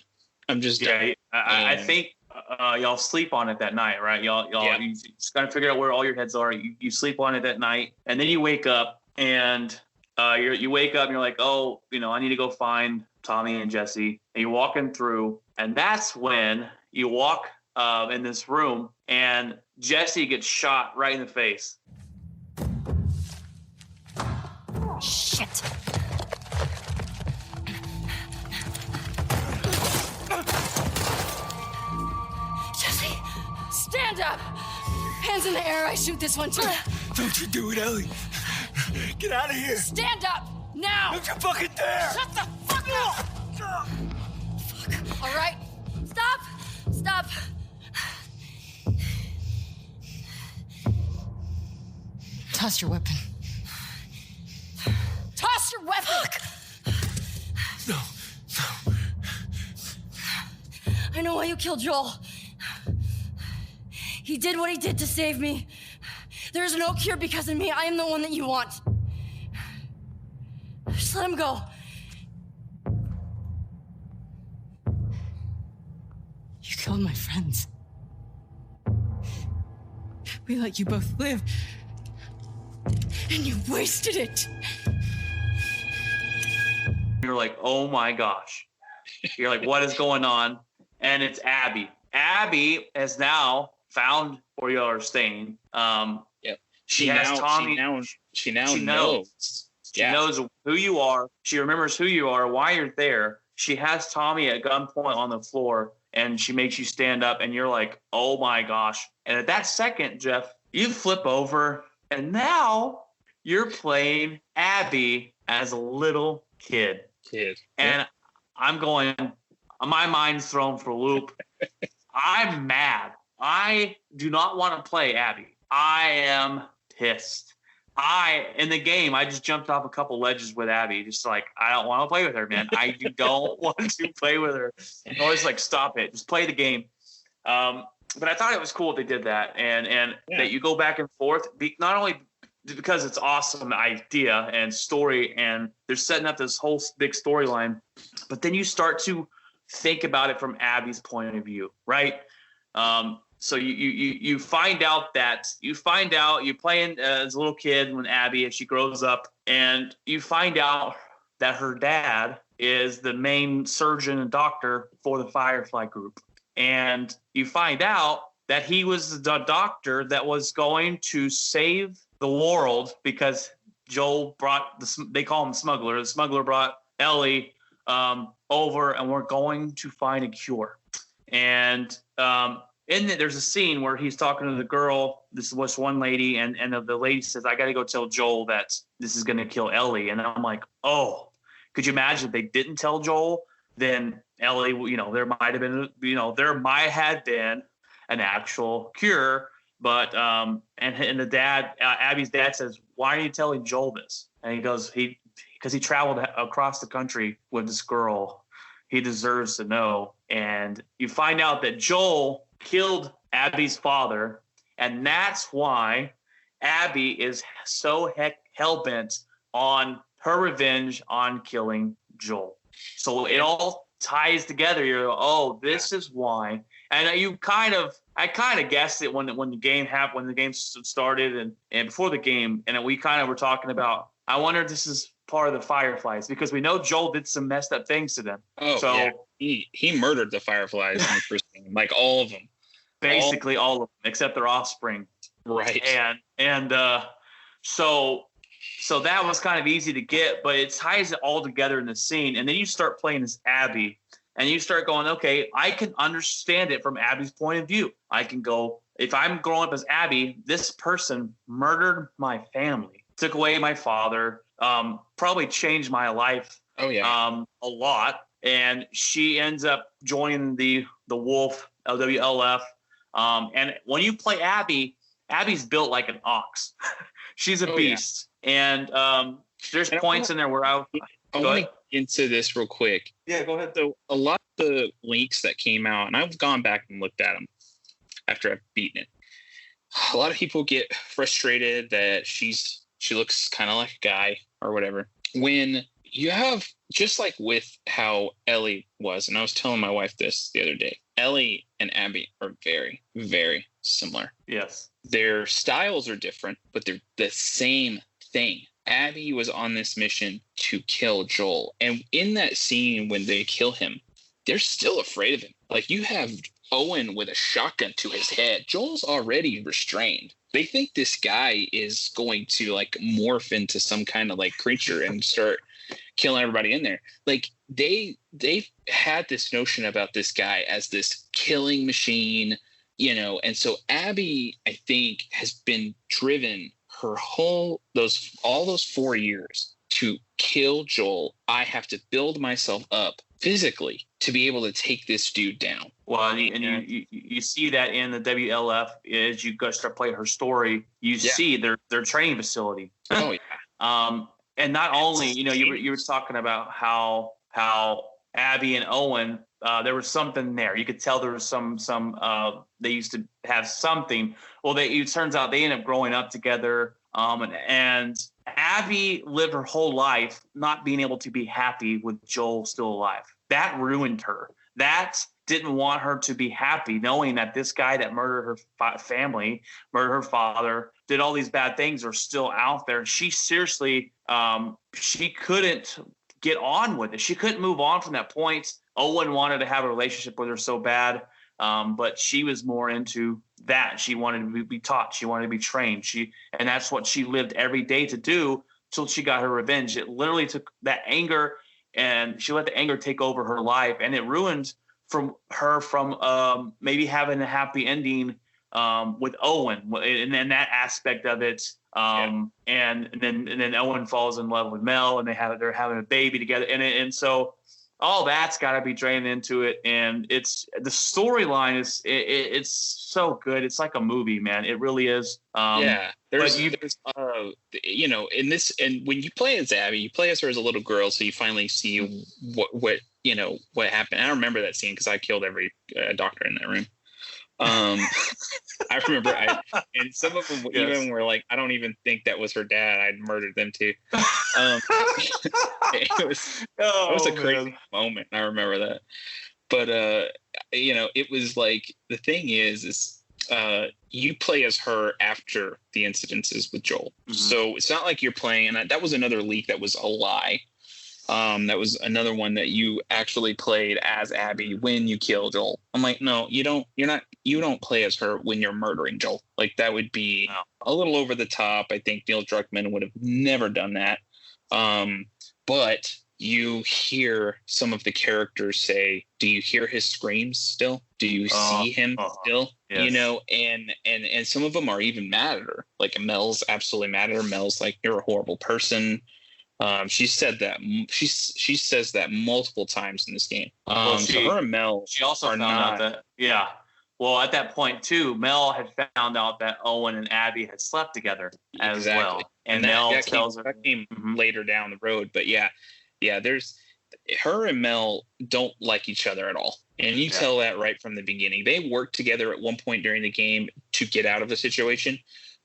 I'm just done. I think y'all sleep on it that night, right? Y'all you just gotta figure out where all your heads are. You sleep on it that night, and then you wake up, and you wake up and you're like, oh, I need to go find Tommy and Jesse. And you're walking through, and that's when you walk in this room, and Jesse gets shot right in the face. Shit. Jesse, stand up. Hands in the air. I shoot this one too. Don't you do it, Ellie. Get out of here. Stand up now. Don't you fucking dare. Shut the fuck up. Fuck. All right. Stop. Toss your weapon. Toss your weapon. No. I know why you killed Joel. He did what he did to save me. There is no cure because of me. I am the one that you want. Just let him go. You killed my friends. We let you both live. And you wasted it. You're like, oh my gosh. You're like, what is going on? And it's Abby. Abby has now found where you are staying. Yep. She has Tommy. She knows. She knows who you are. She remembers who you are, why you're there. She has Tommy at gunpoint on the floor, and she makes you stand up, and you're like, oh my gosh. And at that second, Jeff, you flip over, and now you're playing Abby as a little kid. And I'm going, my mind's thrown for a loop. I'm mad. I do not want to play Abby. I am pissed. In the game, I just jumped off a couple ledges with Abby. Just like, I don't want to play with her, man. I don't want to play with her. I'm always like, stop it. Just play the game. But I thought it was cool they did that. And that you go back and forth, not only because it's awesome idea and story, and they're setting up this whole big storyline, but then you start to think about it from Abby's point of view, right? So you find out you're playing as a little kid when Abby, as she grows up, and you find out that her dad is the main surgeon and doctor for the Firefly group. And you find out that he was the doctor that was going to save the world because Joel brought they call him smuggler. The smuggler brought Ellie over, and we're going to find a cure. And there's a scene where he's talking to the girl. This was one lady, and the lady says, I got to go tell Joel that this is going to kill Ellie. And I'm like, oh, could you imagine if they didn't tell Joel? then Ellie, there might have been an actual cure. But and the dad, Abby's dad says, "Why are you telling Joel this?" And he goes, because he traveled across the country with this girl. He deserves to know. And you find out that Joel killed Abby's father, and that's why Abby is so hell-bent on her revenge on killing Joel. So it all ties together. This is why. And I kind of guessed it when the game happened, when the game started, and before the game, and we kind of were talking about, I wonder if this is part of the Fireflies, because we know Joel did some messed up things to them. Oh, so yeah. He murdered the Fireflies in the first game, like all of them. Basically all of them, except their offspring. Right. And so that was kind of easy to get, but it ties it all together in the scene. And then you start playing as Abby, and you start going, okay, I can understand it from Abby's point of view. I can go, if I'm growing up as Abby, this person murdered my family, took away my father, probably changed my life a lot. And she ends up joining the Wolf, WLF. And when you play Abby, Abby's built like an ox. She's a beast. Yeah. And there's points in there where I want to get into this real quick. Yeah, go ahead. So a lot of the leaks that came out, and I've gone back and looked at them after I've beaten it. A lot of people get frustrated that she looks kind of like a guy or whatever. When you have, just like with how Ellie was, and I was telling my wife this the other day, Ellie and Abby are very, very similar. Yes. Their styles are different, but they're the same thing. Abby was on this mission to kill Joel. And in that scene when they kill him, they're still afraid of him. Like, you have Owen with a shotgun to his head. Joel's already restrained. They think this guy is going to like morph into some kind of like creature and start killing everybody in there. Like they've had this notion about this guy as this killing machine, and so Abby, I think, has been driven her all those 4 years to kill Joel. I have to build myself up physically to be able to take this dude down. Well, and you see that in the WLF as you go start playing her story. You see their training facility. Oh yeah. And not only, you were talking about how Abby and Owen, there was something there. You could tell there was some they used to have something. Well, it turns out they ended up growing up together. And Abby lived her whole life not being able to be happy with Joel still alive. That ruined her. That didn't want her to be happy, knowing that this guy that murdered her family, murdered her father, did all these bad things are still out there. She seriously, she couldn't get on with it. She couldn't move on from that point. Owen wanted to have a relationship with her so bad, but she was more into that. She wanted to be taught. She wanted to be trained. And that's what she lived every day to do till she got her revenge. It literally took that anger, and she let the anger take over her life, and it ruined from maybe having a happy ending with Owen, and then that aspect of it. And then Owen falls in love with Mel, and they're having a baby together, and so all that's got to be drained into it. And it's the storyline it's so good. It's like a movie, man. It really is. There's in this, and when you play as Abby, you play as her as a little girl, so you finally see what happened. I remember that scene because I killed every doctor in that room. I remember, and some of them even were like, I don't even think that was her dad. I'd murdered them too. It was a crazy moment. I remember that. But it was like, the thing is you play as her after the incidences with Joel. Mm-hmm. So it's not like you're playing, and that was another leak that was a lie. That was another one that you actually played as Abby when you kill Joel. I'm like, no, you don't play as her when you're murdering Joel. Like, that would be a little over the top. I think Neil Druckmann would have never done that. But you hear some of the characters say, do you hear his screams still? Do you see him still? Yes. And some of them are even mad at her. Like, Mel's absolutely mad at her. Mel's like, you're a horrible person. She said that she says that multiple times in this game. Well, So her and Mel she also are found out not. that, yeah. Well, at that point too, Mel had found out that Owen and Abby had slept together as well, and Mel tells her that came later down the road. But yeah, there's her and Mel don't like each other at all, and you tell that right from the beginning. They worked together at one point during the game to get out of the situation,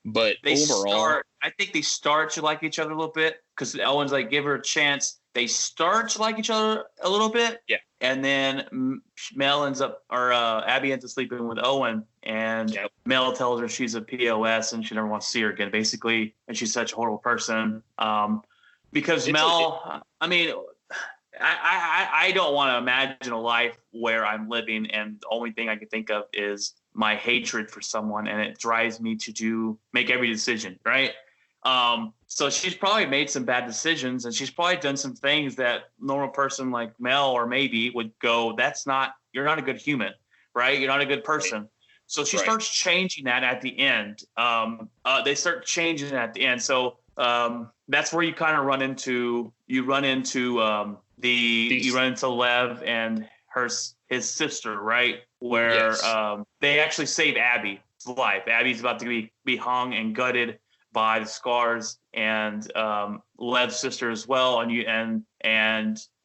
but overall, I think they start to like each other a little bit because Owen's like, give her a chance. They start to like each other a little bit, and then Mel ends up, or Abby ends up sleeping with Owen, and Mel tells her she's a POS and she never wants to see her again, basically, and she's such a horrible person. Because Mel, I mean, I don't want to imagine a life where I'm living and the only thing I can think of is my hatred for someone, and it drives me to make every decision, right? So she's probably made some bad decisions, and she's probably done some things that a normal person like Mel or maybe would go, you're not a good human, right? You're not a good person. Right. So she starts changing that at the end. They start changing it at the end. So that's where you kind of run into Lev and his sister, right? Where they actually save Abby's life. Abby's about to be hung and gutted by the scars, and Lev's sister as well, and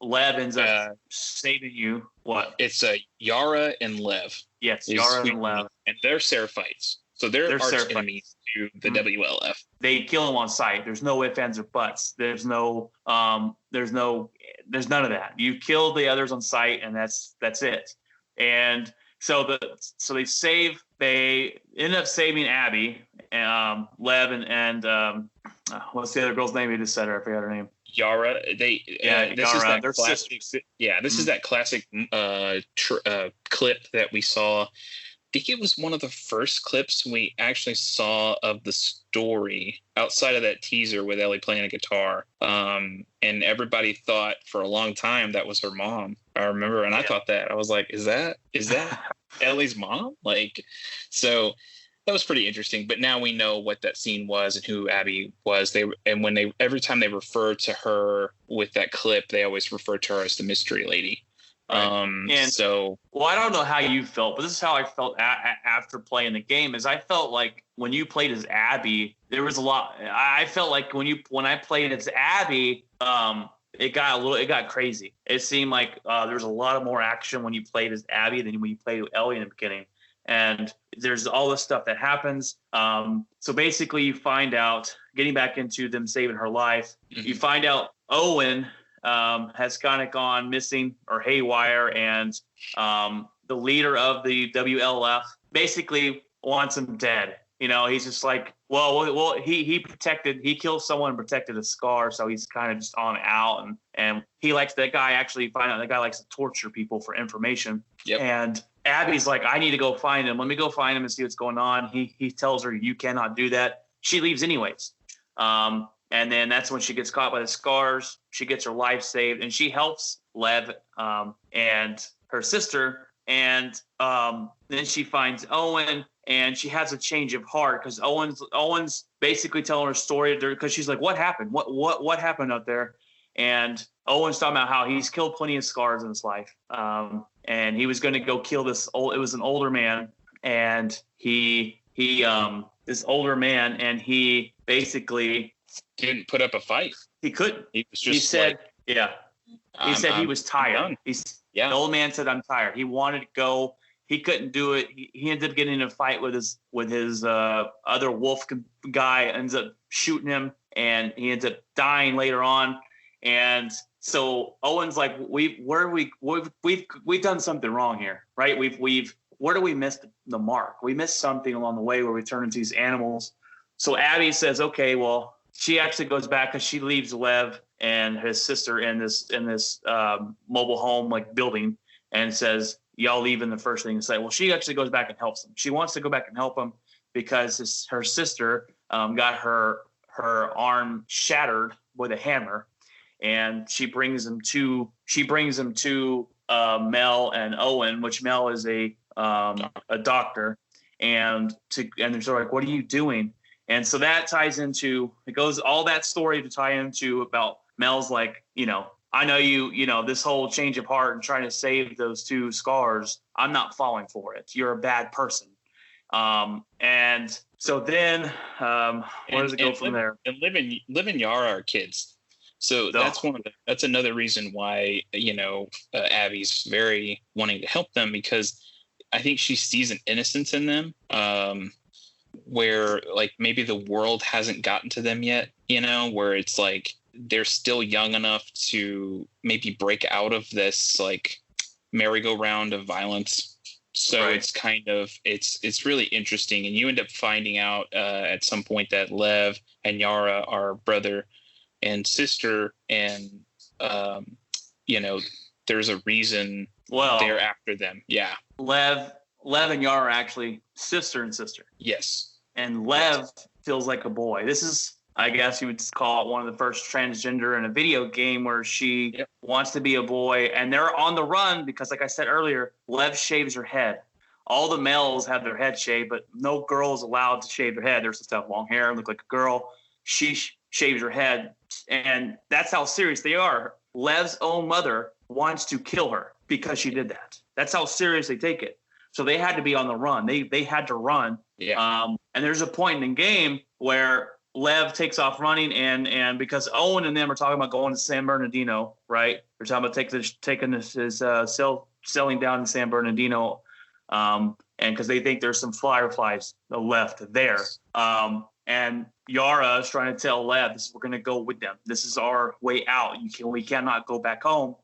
Lev ends up saving you. What? It's Yara and Lev. Yes, Yara and Lev, and they're Seraphites, so they're arch enemies to the WLF. They kill them on sight. There's no ifs, ands, or buts. There's none of that. You kill the others on sight, and that's it. And so they end up saving Abby, Lev, and what's the other girl's name? You just said her. I forgot her name. Yara. Yara. They're sisters. Yeah, this is that classic clip that we saw. I think it was one of the first clips we actually saw of the story outside of that teaser with Ellie playing a guitar. And everybody thought for a long time that was her mom. I remember, and I thought that. I was like, is that Ellie's mom? Like, so that was pretty interesting. But now we know what that scene was and who Abby was. Every time they refer to her with that clip, they always refer to her as the mystery lady. Right. I don't know how you felt, but this is how I felt after playing the game. Is I felt like when you played as Abby, there was a lot. I felt like when I played as Abby, it got crazy. It seemed like there was a lot more action when you played as Abby than when you played with Ellie in the beginning. And there's all this stuff that happens. So basically, you find out, getting back into them saving her life, you find out Owen has kind of gone missing or haywire, and the leader of the WLF basically wants him dead. You know, he's just like, well, he killed someone and protected a scar, so he's kind of just on out, and he likes that guy. Actually, find out that guy likes to torture people for information. Yep. And Abby's like, I need to go find him. Let me go find him and see what's going on. He tells her, you cannot do that. She leaves anyways. And then that's when she gets caught by the scars. She gets her life saved, and she helps Lev and her sister. And then she finds Owen, and she has a change of heart because Owen's basically telling her story because she's like, "What happened? What happened out there?" And Owen's talking about how he's killed plenty of scars in his life, and he was going to go kill this it was an older man, and he this older man, and he basically didn't put up a fight. He couldn't. He was just he said, like, he said he was tired. The old man said, I'm tired. He wanted to go. He couldn't do it. He ended up getting in a fight with his other wolf guy, ends up shooting him, and he ends up dying later on. And so Owen's like, we've done something wrong here, right? Where do we miss the mark? We missed something along the way where we turn into these animals. So Abby says, okay, well, she actually goes back because she leaves Lev and his sister in this mobile home like building, and says, y'all leaving the first thing to say. Well, she actually goes back and helps them. She wants to go back and help them because her sister got her arm shattered with a hammer, and she brings them to Mel and Owen, which Mel is a doctor, and they're sort of like, what are you doing? And so that ties into, it goes all that story to tie into about Mel's like, I know this whole change of heart and trying to save those two scars, I'm not falling for it. You're a bad person. And so then, where does it go from there? And Liv and Yara are kids. So that's another reason why, Abby's very wanting to help them, because I think she sees an innocence in them, where like maybe the world hasn't gotten to them yet, where it's like they're still young enough to maybe break out of this like merry-go-round of violence. So It's kind of, it's really interesting. And you end up finding out at some point that Lev and Yara are brother and sister, and there's a reason they're after them. Yeah. Lev and Yara are actually sister and sister. Yes. And Lev feels like a boy. This is, I guess you would call it, one of the first transgender in a video game where she wants to be a boy, and they're on the run because, like I said earlier, Lev shaves her head. All the males have their head shaved, but no girl is allowed to shave their head. They're supposed to have long hair and look like a girl. She shaves her head, and that's how serious they are. Lev's own mother wants to kill her because she did that. That's how serious they take it. So they had to be on the run. They had to run. Yeah. And there's a point in the game where Lev takes off running, and because Owen and them are talking about going to San Bernardino, right? They're talking about taking his selling down in San Bernardino, and because they think there's some fireflies left there. And Yara is trying to tell Lev, we're going to go with them. This is our way out. We cannot go back home.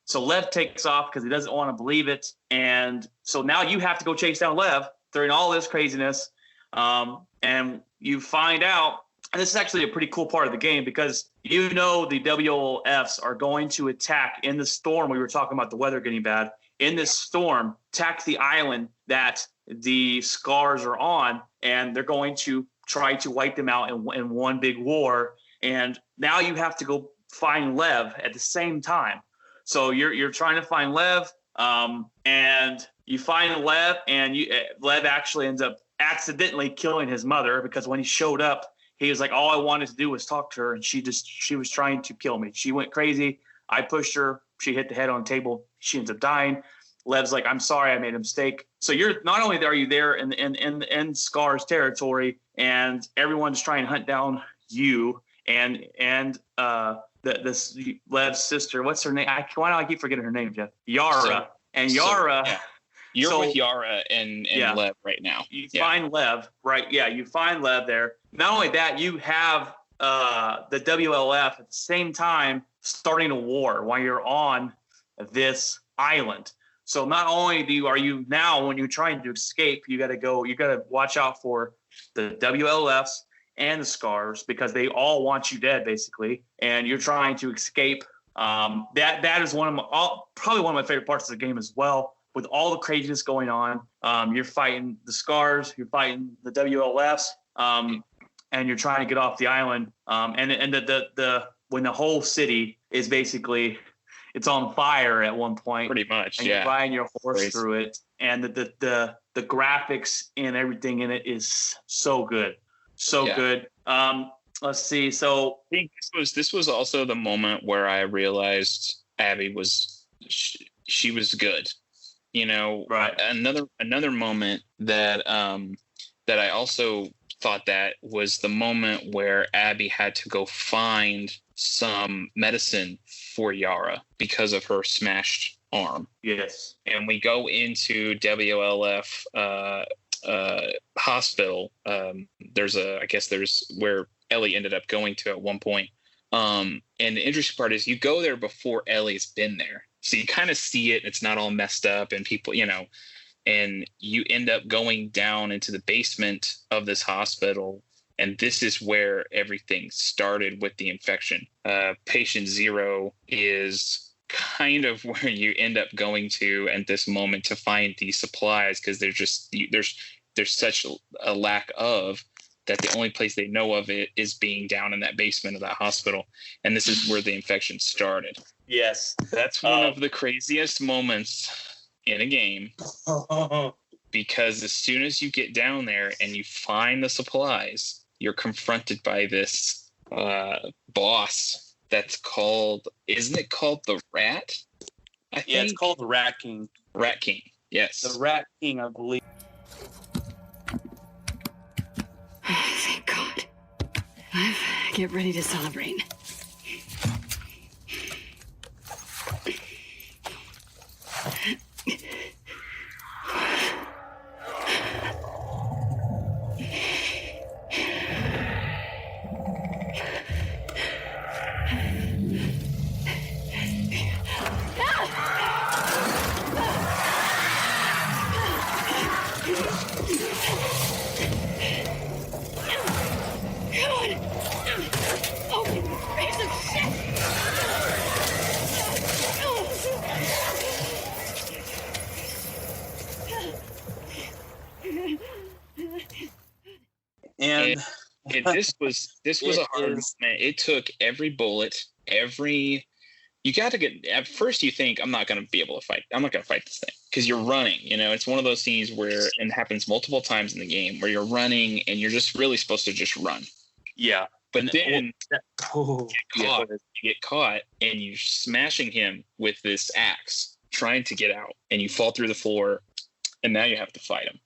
So Lev takes off because he doesn't want to believe it. And so now you have to go chase down Lev during all this craziness. And you find out, and this is actually a pretty cool part of the game, because the WLFs are going to attack in the storm. We were talking about the weather getting bad. In this storm, attack the island that the scars are on, and they're going to try to wipe them out in one big war. And now you have to go find Lev at the same time. So you're trying to find Lev, and you find Lev, and Lev actually ends up accidentally killing his mother, because when he showed up, he was like, all I wanted to do was talk to her, and she was trying to kill me. She went crazy. I pushed her. She hit the head on the table. She ends up dying. Lev's like, I'm sorry, I made a mistake. So you're not only are you there in Scar's territory, and everyone's trying to hunt down you and this Lev's sister. What's her name? Why do I keep forgetting her name, Jeff? Yara. Yara. Yeah. You're with Yara and Lev right now. You find Lev, right? Yeah, you find Lev there. Not only that, you have the WLF at the same time starting a war while you're on this island. So not only are you now, when you're trying to escape, you got to watch out for the WLFs and the Scars, because they all want you dead, basically. And you're trying to escape. That is probably one of my favorite parts of the game as well. With all the craziness going on, you're fighting the Scars, you're fighting the WLFs, and you're trying to get off the island. And when the whole city is basically, it's on fire at one point. Pretty much, and you're riding your horse through it, and the graphics and everything in it is so good, good. Let's see. So I think this was also the moment where I realized Abby was she was good. Right. Another moment that I also thought that was the moment where Abby had to go find some medicine for Yara because of her smashed arm. Yes. And we go into WLF hospital. There's where Ellie ended up going to at one point. And the interesting part is you go there before Ellie's been there. So you kind of see it. It's not all messed up and people, and you end up going down into the basement of this hospital. And this is where everything started with the infection. Patient 0 is kind of where you end up going to at this moment to find these supplies, because there's such a lack of that the only place they know of it is being down in that basement of that hospital. And this is where the infection started. Yes. That's one of the craziest moments in a game, because as soon as you get down there and you find the supplies, you're confronted by this boss that's called, isn't it called the Rat? I think it's called the Rat King. Rat King. Yes. The Rat King, I believe. Thank God. Get ready to celebrate. And this was a hard moment. It took every bullet, you got to get, at first you think, I'm not going to be able to fight. I'm not going to fight this thing because you're running, it's one of those scenes where, and it happens multiple times in the game, where you're running and you're just really supposed to just run. Yeah. But then you get caught and you're smashing him with this axe, trying to get out, and you fall through the floor, and now you have to fight him.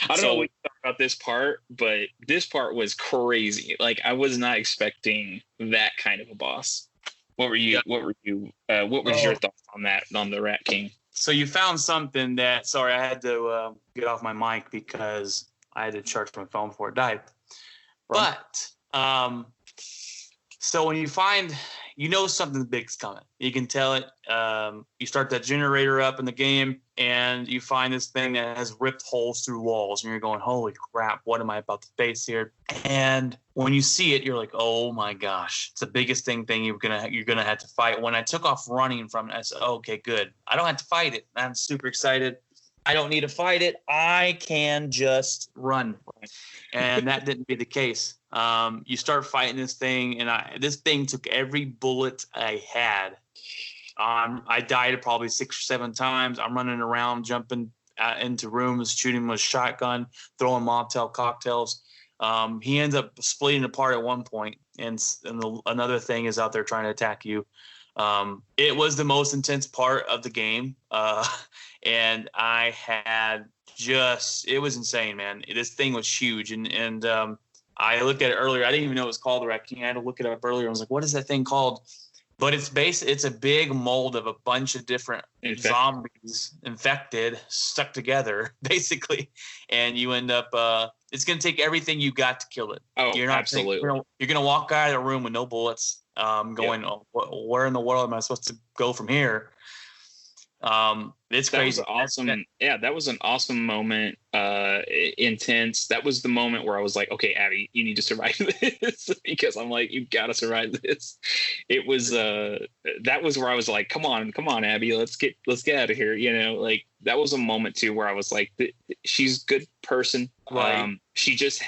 I don't know what you thought about this part, but this part was crazy. Like, I was not expecting that kind of a boss. What was your thoughts on that, on the Rat King? So you found something that, sorry, I had to get off my mic because I had to charge my phone before it died. But so when you find, something big's coming, you can tell it. You start that generator up in the game, and you find this thing that has ripped holes through walls, and you're going, "Holy crap! What am I about to face here?" And when you see it, you're like, "Oh my gosh! It's the biggest thing you're gonna have to fight." When I took off running from it, I said, "Okay, good. I don't have to fight it. I'm super excited. I don't need to fight it. I can just run." And that didn't be the case. You start fighting this thing, and this thing took every bullet I had. I died probably 6 or 7 times. I'm running around, jumping into rooms, shooting with a shotgun, throwing Molotov cocktails. He ends up splitting apart at one point, and another thing is out there trying to attack you. It was the most intense part of the game. And I had it was insane, man. This thing was huge. And I looked at it earlier. I didn't even know it was called the Rat King. I had to look it up earlier. I was like, what is that thing called? But it's a big mold of a bunch of different zombies infected, stuck together, basically. And you end up, it's going to take everything you got to kill it. Oh, absolutely. You're going to walk out of the room with no bullets, where in the world am I supposed to go from here? It's crazy. That was awesome. Yeah, that was an awesome moment. Intense. That was the moment where I was like, okay, Abby, you need to survive this, because I'm like, you gotta survive this. It was that was where I was like, come on, Abby, let's get out of here. Like, that was a moment too where I was like, she's a good person. Right. She just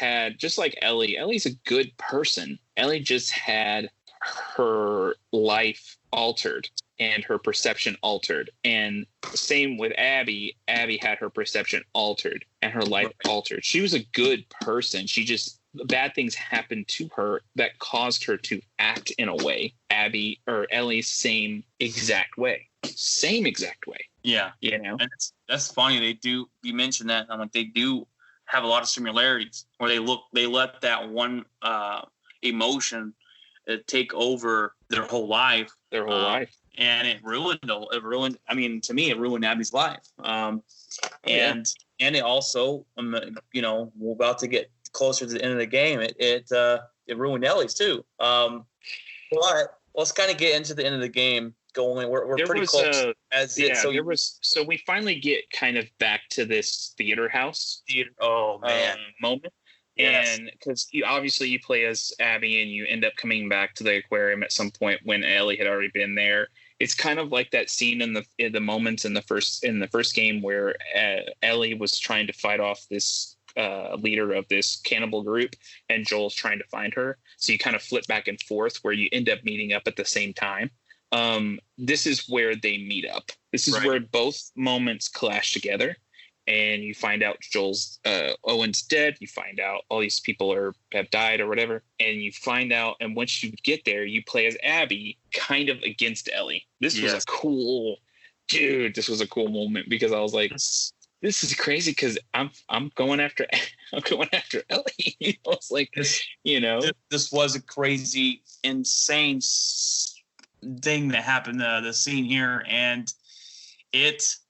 like Ellie. Ellie's a good person. Ellie just had her life altered and her perception altered, and same with Abby. Abby had her perception altered and her life altered. She was a good person. She just, bad things happened to her that caused her to act in a way. Ellie's same exact way. Yeah. And that's funny. You mentioned that. I'm like, they do have a lot of similarities where they let that one emotion take over their whole life. And it ruined. I mean, to me, it ruined Abby's life. And it also, we're about to get closer to the end of the game. It ruined Ellie's too. But let's kind of get into the end of the game. We're pretty close. So we finally get kind of back to this theater house. Oh man, moment. Yes. And because you play as Abby, and you end up coming back to the aquarium at some point when Ellie had already been there. It's kind of like that scene in the moments in the first game where Ellie was trying to fight off this leader of this cannibal group, and Joel's trying to find her. So you kind of flip back and forth where you end up meeting up at the same time. This is where they meet up. This is where both moments clash together. and you find out Owen's dead. You find out all these people have died or whatever, and you find out. And once you get there, you play as Abby, kind of against Ellie. This was a cool, dude. This was a cool moment because I was like, this is crazy because I'm going after Ellie. It's like, this was a crazy, insane thing that happened. The scene here, and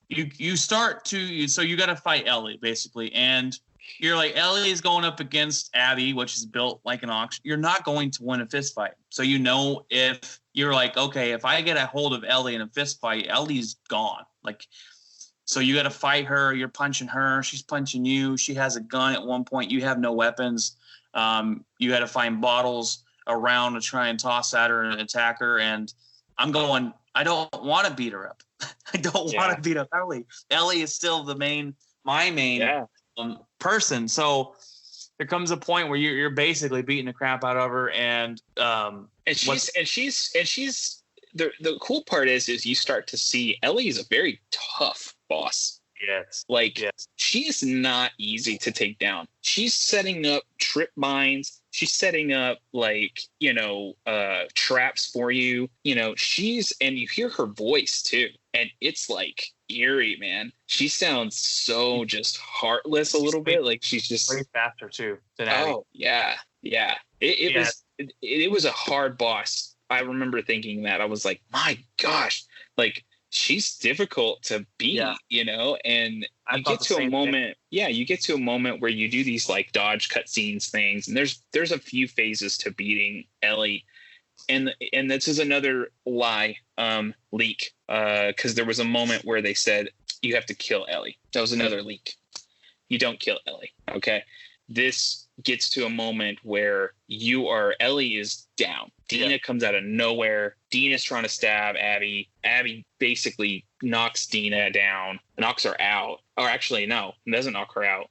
you start to so you got to fight Ellie basically, and you're like, Ellie is going up against Abby, which is built like an ox. You're not going to win a fist fight. So if you're like, okay, if I get a hold of Ellie in a fist fight, Ellie's gone. Like. So you got to fight her. You're punching her. She's punching you. She has a gun at one point. You have no weapons. You got to find bottles around to try and toss at her and attack her. And I'm going, I don't want to beat her up. I don't want to beat up Ellie. Ellie is still my main person. So there comes a point where you're basically beating the crap out of her. And she's the cool part is you start to see Ellie is a very tough boss. Yes. She is not easy to take down. She's setting up trip mines. She's setting up traps for you. And you hear her voice too. And it's like eerie, man. She sounds so just heartless a little bit. Like she's just way faster too than Abby. Oh yeah. Yeah. It was a hard boss. I remember thinking that. I was like, my gosh, like she's difficult to beat, and you get to a moment. Yeah, you get to a moment where you do these like dodge cutscenes things, and there's a few phases to beating Ellie. And this is another lie leak, because there was a moment where they said you have to kill Ellie. That was another leak. You don't kill Ellie. Okay. This gets to a moment where Ellie is down. Dina comes out of nowhere. Dina's trying to stab Abby. Abby basically knocks Dina down, knocks her out. Or actually, no, doesn't knock her out.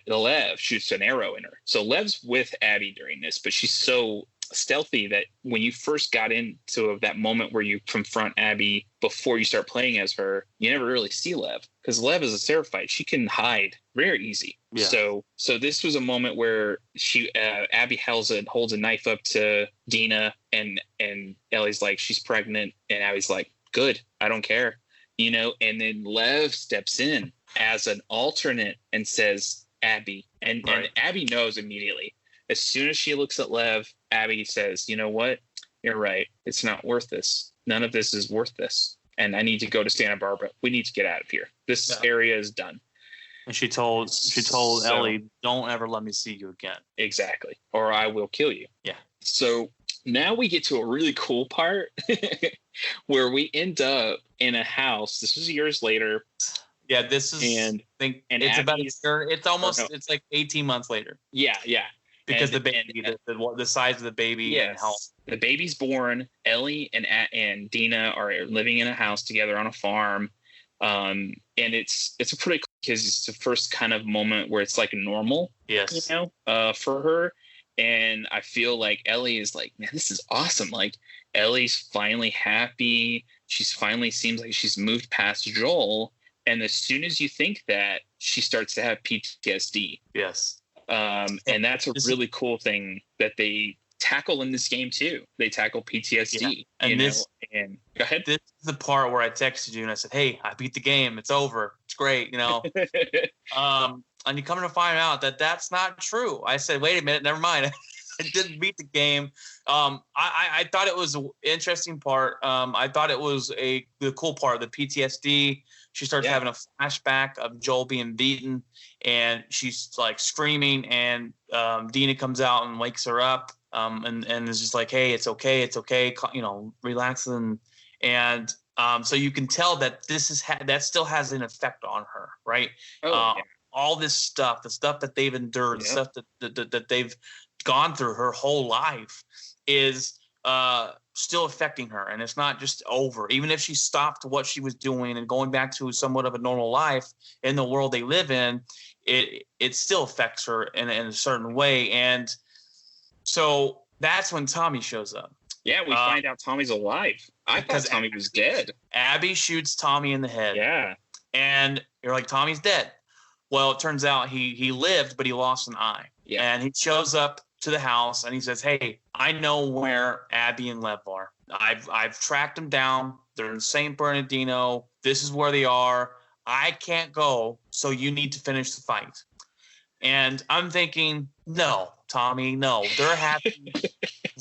Lev shoots an arrow in her. So Lev's with Abby during this, but she's so stealthy that when you first got into that moment where you confront Abby before you start playing as her, you never really see Lev, because Lev is a Seraphite. She can hide very easy. Yeah. So this was a moment where Abby holds a knife up to Dina, and Ellie's like, she's pregnant, and Abby's like, good, I don't care, and then Lev steps in as an alternate and says Abby, and Abby knows immediately. As soon as she looks at Lev, Abby says, you know what? You're right. It's not worth this. None of this is worth this. And I need to go to Santa Barbara. We need to get out of here. This area is done. And she told Ellie, don't ever let me see you again. Exactly. Or I will kill you. Yeah. So now we get to a really cool part where we end up in a house. This was years later. Yeah, this is, it's about a year. It's almost, it's like 18 months later. Yeah, yeah. Because the baby, the size of the baby, and how the baby's born. Ellie and Dina are living in a house together on a farm, and it's a pretty cool, because it's the first kind of moment where it's like normal, for her. And I feel like Ellie is like, man, this is awesome. Like Ellie's finally happy. She's finally seems like she's moved past Joel, and as soon as you think that, she starts to have PTSD. Yes. And that's a really cool thing that they tackle in this game too. They tackle PTSD. Yeah. And go ahead. This is the part where I texted you and I said, hey, I beat the game. It's over. It's great. And you come to find out that that's not true. I said, wait a minute, never mind. I didn't beat the game. I thought it was an interesting part. I thought it was the cool part, the PTSD. She starts having a flashback of Joel being beaten, and she's like screaming, and Dina comes out and wakes her up, and is just like, hey, it's okay, relax. And so you can tell that that still has an effect on her, right? All this stuff, the stuff that they've endured, the stuff that they've gone through her whole life is still affecting her, and it's not just over. Even if she stopped what she was doing and going back to somewhat of a normal life in the world they live in, it still affects her in a certain way. And so that's when Tommy shows up. Yeah, we find out Tommy's alive. I thought Tommy was dead. Abby shoots Tommy in the head. Yeah. And you're like, Tommy's dead. Well, it turns out he lived, but he lost an eye. Yeah. And he shows up to the house and he says, "Hey, I know where Abby and Lev are. I've tracked them down. They're in St. Bernardino. This is where they are. I can't go, so you need to finish the fight." And I'm thinking, no, Tommy, no. They're happy.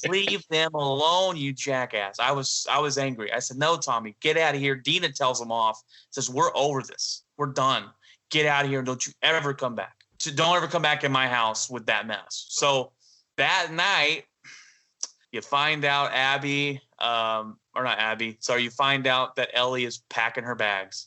Leave them alone, you jackass. I was angry. I said, "No, Tommy, get out of here." Dina tells him off, says, "We're over this. We're done. Get out of here and don't you ever come back. Don't ever come back in my house with that mess." So that night, you find out Abby, or not Abby, sorry, you find out that Ellie is packing her bags.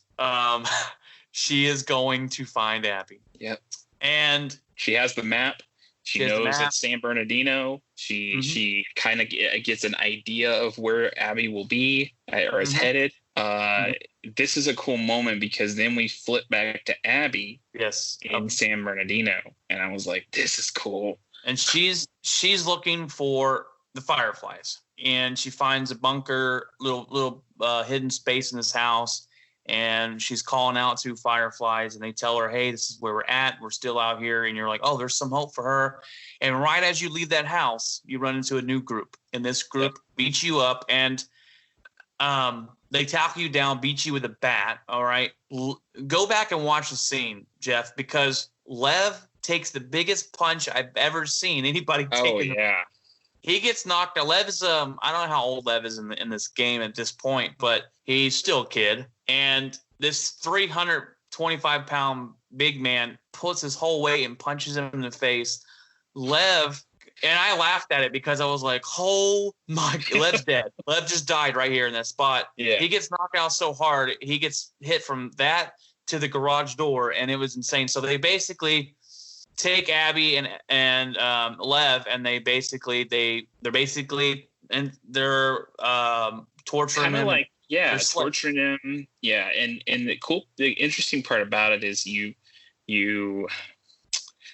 She is going to find Abby. Yep. And she has the map. She knows it's San Bernardino. She kind of gets an idea of where Abby will be or is headed. This is a cool moment because then we flip back to Abby. Yes. In San Bernardino, and I was like, "This is cool." And she's looking for the Fireflies, and she finds a bunker, little hidden space in this house, and she's calling out to Fireflies, and they tell her, "Hey, this is where we're at. We're still out here." And you're like, "Oh, there's some hope for her." And right as you leave that house, you run into a new group, and this group beats you up, and they tackle you down, beat you with a bat. All right, go back and watch the scene, Jeff, because Lev takes the biggest punch I've ever seen anybody take. Oh yeah. He gets knocked out. Lev is I don't know how old Lev is in this game at this point, but he's still a kid. And this 325-pound big man puts his whole weight and punches him in the face. Lev, and I laughed at it because I was like, "Oh my, Lev's dead. Lev just died right here in that spot." Yeah. He gets knocked out so hard, he gets hit from that to the garage door, and it was insane. So they basically take Abby and Lev, and they're torturing him. Like, yeah, torturing him. Yeah, and the interesting part about it is you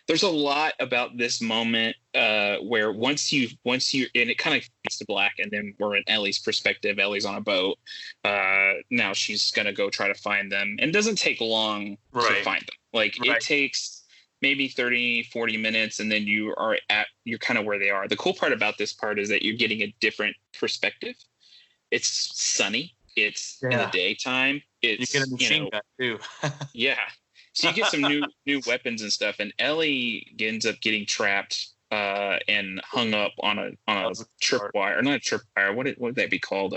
there's a lot about this moment where once you and it kind of fades to black, and then we're in Ellie's perspective. Ellie's on a boat. Now she's gonna go try to find them, and it doesn't take long to find them. Like it takes maybe 30-40 minutes, and then you're kind of where they are. The cool part about this part is that you're getting a different perspective. It's sunny. It's in the daytime. It's, you get a machine gun too. Yeah. So you get some new weapons and stuff, and Ellie ends up getting trapped and hung up on a tripwire, or not a tripwire. What would that be called?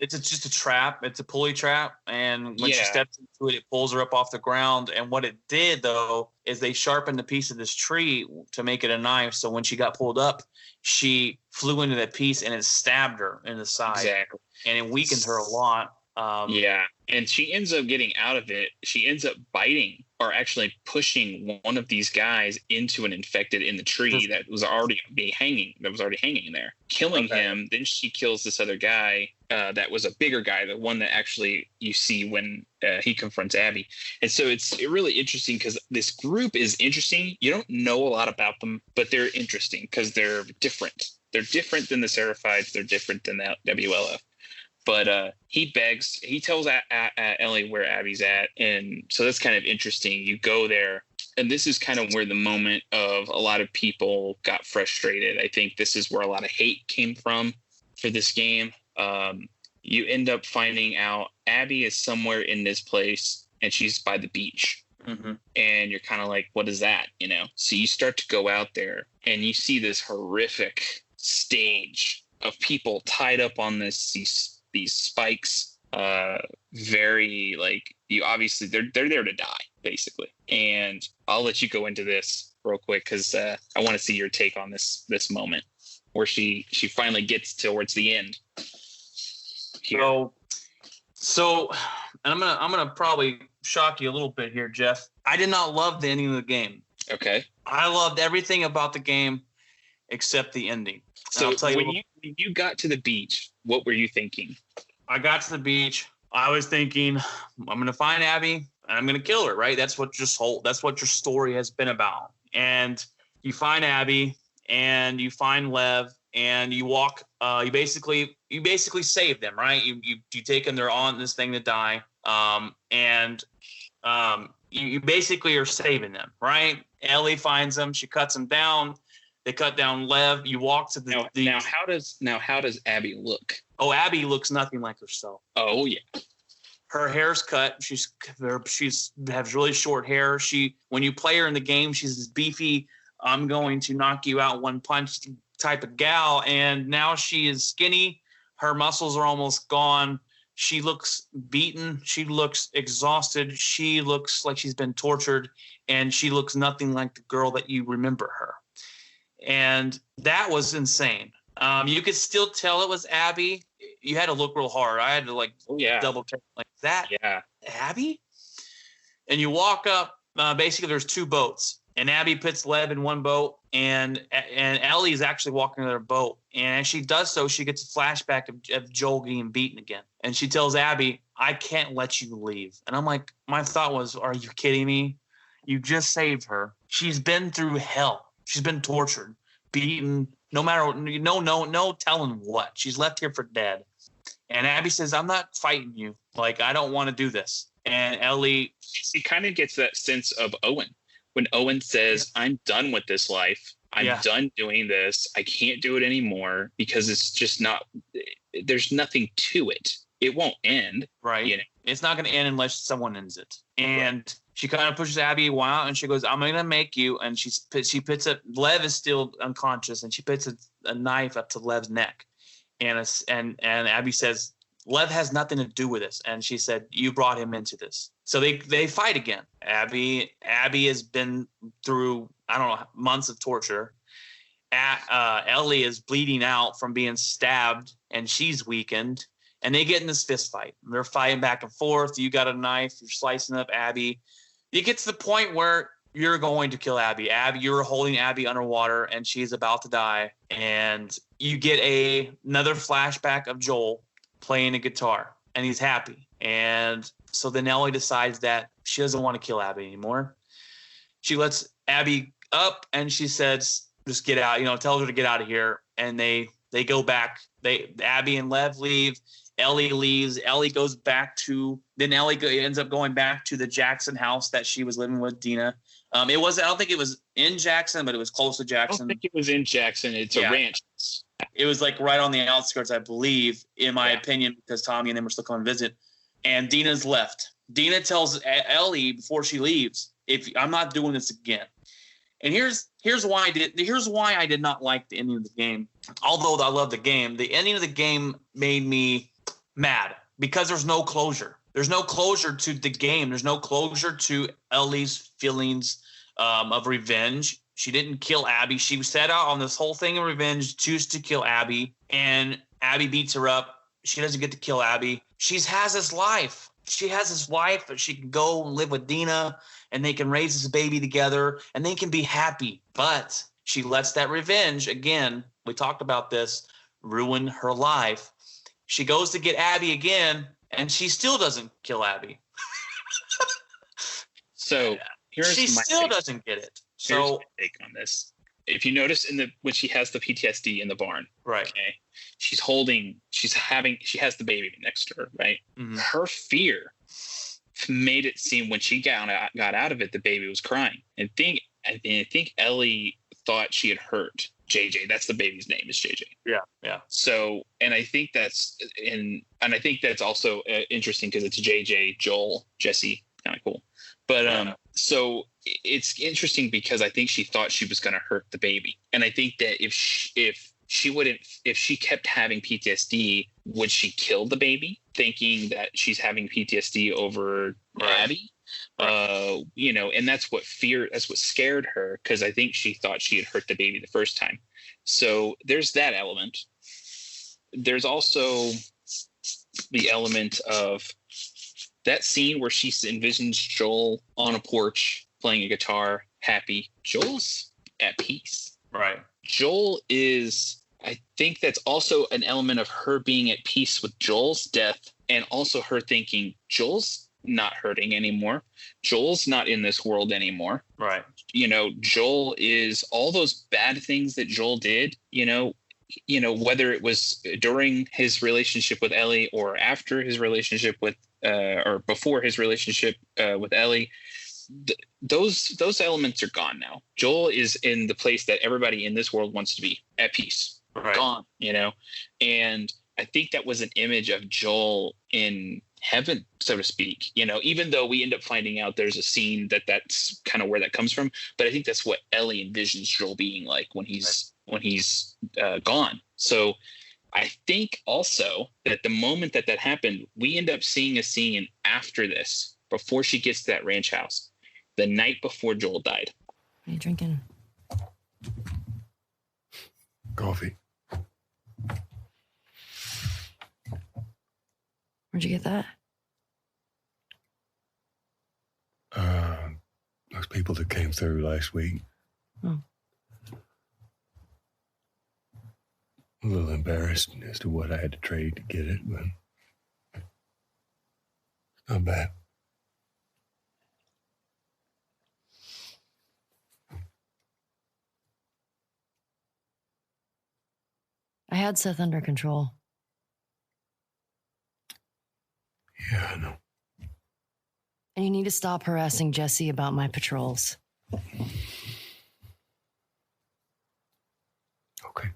It's just a trap. It's a pulley trap, and when she steps into it, it pulls her up off the ground. And what it did, though, is they sharpened a piece of this tree to make it a knife. So when she got pulled up, she flew into that piece, and it stabbed her in the side. Exactly. And it weakened her a lot. And she ends up getting out of it. She ends up biting, or actually pushing, one of these guys into an infected in the tree that was already hanging there, killing him. Then she kills this other guy that was a bigger guy, the one that actually you see when he confronts Abby. And so it's really interesting because this group is interesting. You don't know a lot about them, but they're interesting because they're different. They're different than the Seraphites. They're different than the WLF. But he tells Ellie where Abby's at. And so that's kind of interesting. You go there, and this is kind of where the moment of a lot of people got frustrated. I think this is where a lot of hate came from for this game. You end up finding out Abby is somewhere in this place, and she's by the beach. Mm-hmm. And you're kind of like, what is that? So you start to go out there, and you see this horrific stage of people tied up on these spikes, very like you obviously they're there to die basically. And I'll let you go into this real quick because I want to see your take on this moment where she finally gets towards the end. Here. So, and I'm gonna probably shock you a little bit here, Jeff. I did not love the ending of the game. Okay. I loved everything about the game except the ending. So when you got to the beach, what were you thinking? I got to the beach. I was thinking, I'm going to find Abby and I'm going to kill her, right? That's what your story has been about. And you find Abby and you find Lev and you walk, you basically save them, right? You take them, they're on this thing to die. And you basically are saving them, right? Ellie finds them. She cuts them down. They cut down Lev. You walk to the now how does Abby look? Oh, Abby looks nothing like herself. Oh yeah. Her hair's cut. She's has really short hair. When you play her in the game, she's this beefy, I'm going to knock you out one punch type of gal. And now she is skinny. Her muscles are almost gone. She looks beaten. She looks exhausted. She looks like she's been tortured, and she looks nothing like the girl that you remember her. And that was insane. You could still tell it was Abby. You had to look real hard. I had to double check like that. Yeah, Abby. And you walk up. Basically, there's two boats, and Abby puts Lev in one boat, and Ellie is actually walking in their boat. And as she does so, she gets a flashback of Joel getting beaten again. And she tells Abby, I can't let you leave. And I'm like, my thought was, are you kidding me? You just saved her. She's been through hell. She's been tortured, beaten, no telling what. She's left here for dead. And Abby says, I'm not fighting you. Like, I don't want to do this. And Ellie... She kind of gets that sense of Owen. When Owen says, I'm done with this life. I'm done doing this. I can't do it anymore because it's just not... There's nothing to it. It won't end. Right. You know? It's not going to end unless someone ends it. And she kind of pushes Abby a while, and she goes, I'm going to make you. And she puts a... Lev is still unconscious, and she puts a knife up to Lev's neck. And Abby says, Lev has nothing to do with this. And she said, you brought him into this. So they fight again. Abby has been through, I don't know, months of torture. Ellie is bleeding out from being stabbed, and she's weakened. And they get in this fist fight. They're fighting back and forth. You got a knife. You're slicing up Abby. You get to the point where you're going to kill Abby. You're holding Abby underwater, and she's about to die. And you get another flashback of Joel playing a guitar, and he's happy. And so then Ellie decides that she doesn't want to kill Abby anymore. She lets Abby up, and she says, just get out, tells her to get out of here. And they go back. Abby and Lev leave. Ellie leaves. Ellie goes back to, then Ellie ends up going back to the Jackson house that she was living with Dina. I don't think it was in Jackson, but it was close to Jackson. I don't think it was in Jackson. It's a ranch. It was like right on the outskirts, I believe, in my opinion, because Tommy and them were still coming to visit. And Dina's left. Dina tells Ellie before she leaves, I'm not doing this again. And here's why I did not like the ending of the game. Although I love the game, the ending of the game made me mad because there's no closure. There's no closure to the game. There's no closure to Ellie's feelings of revenge. She didn't kill Abby. She set out on this whole thing of revenge, choose to kill Abby, and Abby beats her up. She doesn't get to kill Abby. She has this life. She has this life that she can go and live with Dina, and they can raise this baby together, and they can be happy. But she lets that revenge, again, we talked about this, ruin her life. She goes to get Abby again, and she still doesn't kill Abby. So she still doesn't get it. Here's my take on this. If you notice when she has the PTSD in the barn, right? Okay, she has the baby next to her, right? Mm-hmm. Her fear made it seem when she got out of it, the baby was crying. And I think Ellie thought she had hurt JJ. That's the baby's name, is JJ. Yeah. So, and I think that's also interesting because it's JJ, Joel, Jesse, kind of cool. But so it's interesting because I think she thought she was going to hurt the baby, and I think that if she kept having PTSD, would she kill the baby, thinking that she's having PTSD over Abby? Right. And that's what scared her, because I think she thought she had hurt the baby the first time. So there's that element. There's also the element of that scene where she envisions Joel on a porch playing a guitar, happy. Joel's at peace. Right. Joel is, I think that's also an element of her being at peace with Joel's death, and also her thinking Joel's not hurting anymore. Joel's not in this world anymore. Right. Joel is all those bad things that Joel did, whether it was during his relationship with Ellie or after his relationship with or before his relationship with Ellie, those elements are gone now. Joel is in the place that everybody in this world wants to be, at peace. Right. Gone, and I think that was an image of Joel in heaven, so to speak, even though we end up finding out there's a scene that's kind of where that comes from. But I think that's what Ellie envisions Joel being like when he's gone. So I think also that the moment that happened, we end up seeing a scene after this, before she gets to that ranch house, the night before Joel died. What are you drinking? Coffee. Where'd you get that? Those people that came through last week. Oh. A little embarrassed as to what I had to trade to get it, but it's not bad. I had Seth under control. Yeah, I know. And you need to stop harassing Jesse about my patrols. Okay.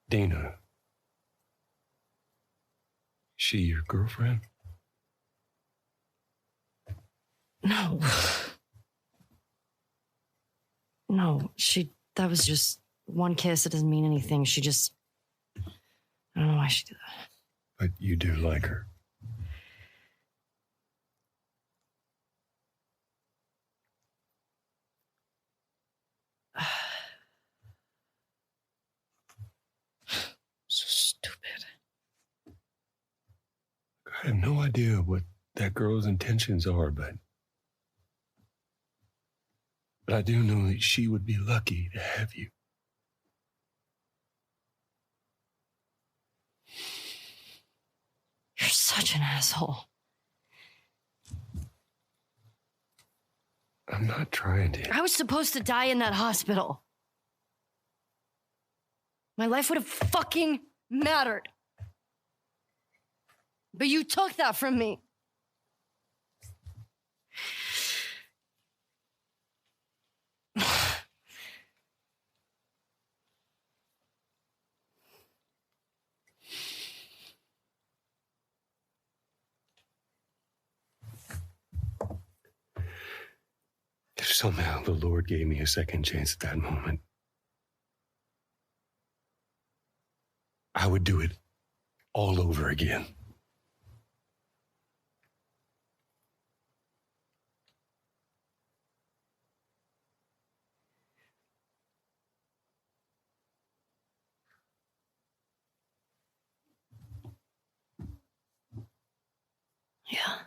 Dina. She your girlfriend? No. No, that was just one kiss. It doesn't mean anything. I don't know why she did that. But you do like her. So stupid. I have no idea what that girl's intentions are, but I do know that she would be lucky to have you. You're such an asshole. I'm not trying to. I was supposed to die in that hospital. My life would have fucking mattered. But you took that from me. If somehow the Lord gave me a second chance at that moment, I would do it all over again. Yeah.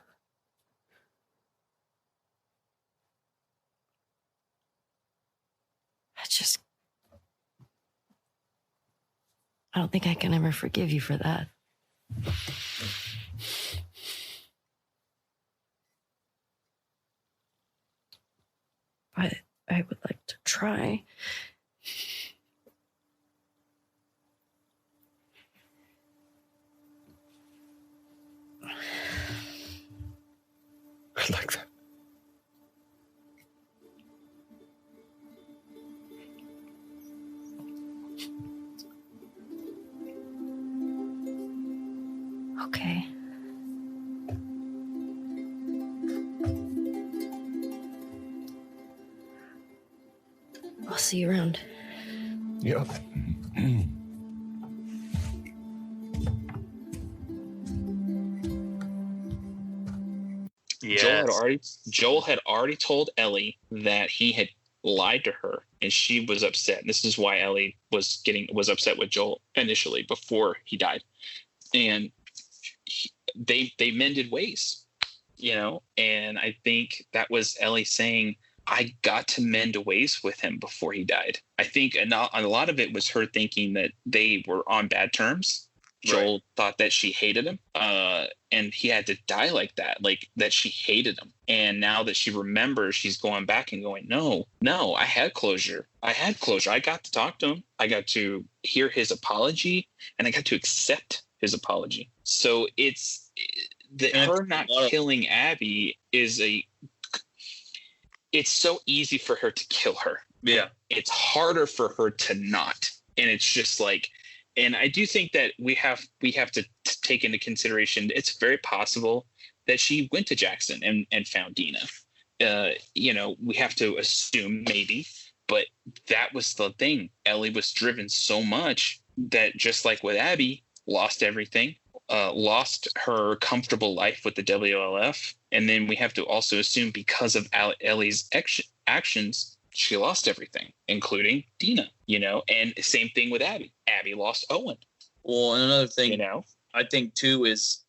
I don't think I can ever forgive you for that. But I would like to try. I like that. Okay. I'll see you around. Yep. Joel had already told Ellie that he had lied to her, and she was upset. And this is why Ellie was upset with Joel initially before he died. And they mended ways, and I think that was Ellie saying, I got to mend ways with him before he died. I think a lot of it was her thinking that they were on bad terms, Joel thought that she hated him, and he had to die like that, like that she hated him. And now that she remembers, she's going back and going, no, I had closure. I got to talk to him. I got to hear his apology, and I got to accept his apology. So it's her not killing Abby it's so easy for her to kill her. Yeah. It's harder for her to not. And it's just like, and I do think that we have to take into consideration, it's very possible that she went to Jackson and found Dina. We have to assume maybe, but that was the thing. Ellie was driven so much that, just like with Abby, lost everything, lost her comfortable life with the WLF. And then we have to also assume, because of Ellie's actions, she lost everything, including Dina, and same thing with Abby. Abby lost Owen. Well, and another thing, I think too is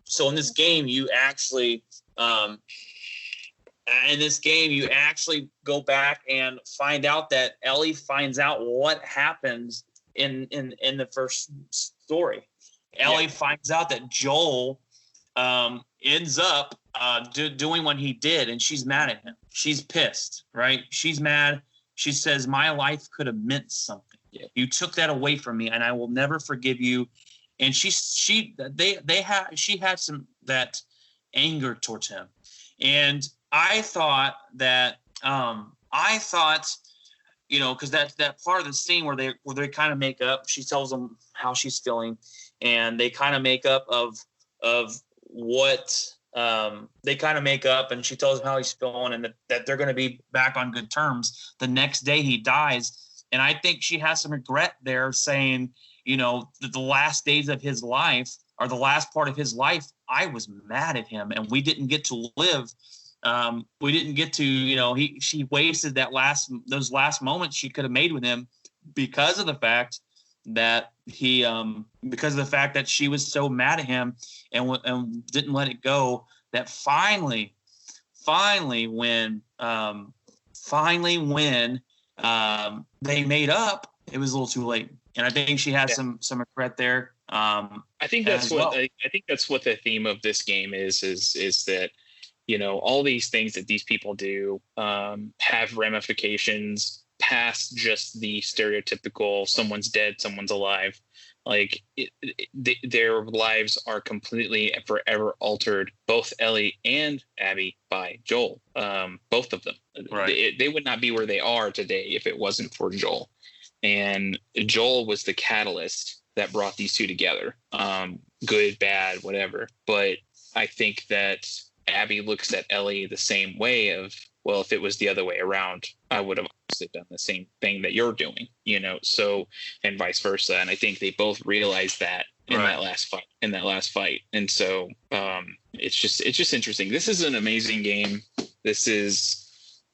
so in this game, you actually, go back and find out that Ellie finds out what happens in the first story. Ellie finds out that Joel ends up doing what he did, and she's mad at him. She's pissed, right? She's mad. She says, my life could have meant something. Yeah. You took that away from me, and I will never forgive you. And she had some that anger towards him. And I thought that because that's that part of the scene where they kind of make up. She tells him how she's feeling, and they kind of make up of what they kind of make up, and she tells him how he's feeling, and that they're going to be back on good terms. The next day he dies, and I think she has some regret there, saying, that the last days of his life, or the last part of his life, I was mad at him, and we didn't get to live. We didn't get to, she wasted those last moments she could have made with him because of the fact that she was so mad at him and didn't let it go, that finally when they made up, it was a little too late. And I think she has some regret there. I think that's what the theme of this game is that, all these things that these people do have ramifications past just the stereotypical someone's dead, someone's alive. Like their lives are completely and forever altered, both Ellie and Abby, by Joel. Both of them. Right. They would not be where they are today if it wasn't for Joel. And Joel was the catalyst that brought these two together. Good, bad, whatever. But I think that Abby looks at Ellie the same way of, well, if it was the other way around, I would have obviously done the same thing that you're doing, so, and vice versa. And I think they both realized that in that last fight. And so it's just interesting. This is an amazing game. This is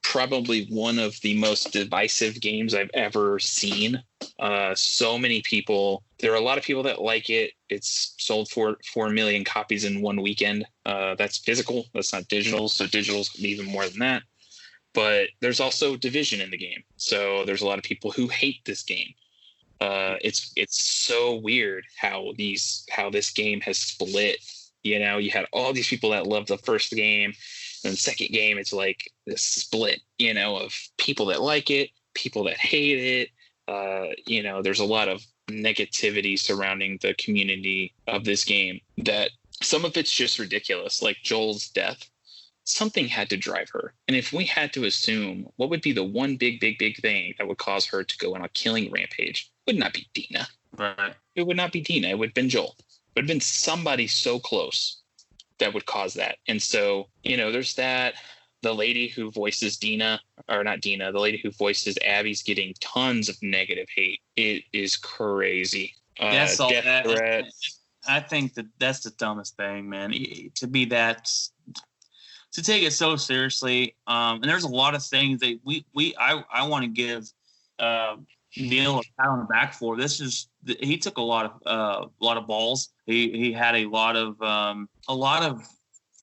probably one of the most divisive games I've ever seen. So many people, there are a lot of people that like it. It's sold 4 million copies in one weekend. That's physical. That's not digital. So digital's even more than that. But there's also division in the game. So there's a lot of people who hate this game. It's so weird how this game has split. You had all these people that loved the first game, and the second game, it's like this split, of people that like it, people that hate it. There's a lot of negativity surrounding the community of this game, that some of it's just ridiculous. Like Joel's death, something had to drive her. And if we had to assume, what would be the one big thing that would cause her to go on a killing rampage? It would not be Dina. Right. It would not be Dina. It would have been Joel. It would have been somebody so close that would cause that. And so, there's that. The lady who voices Dina, or not Dina, the lady who voices Abby's getting tons of negative hate. It is crazy. That's all death that. threats. I think that's the dumbest thing, man. To take it so seriously. And there's a lot of things that I want to give Neil a pat on the back for. He took a lot of balls. He had a lot of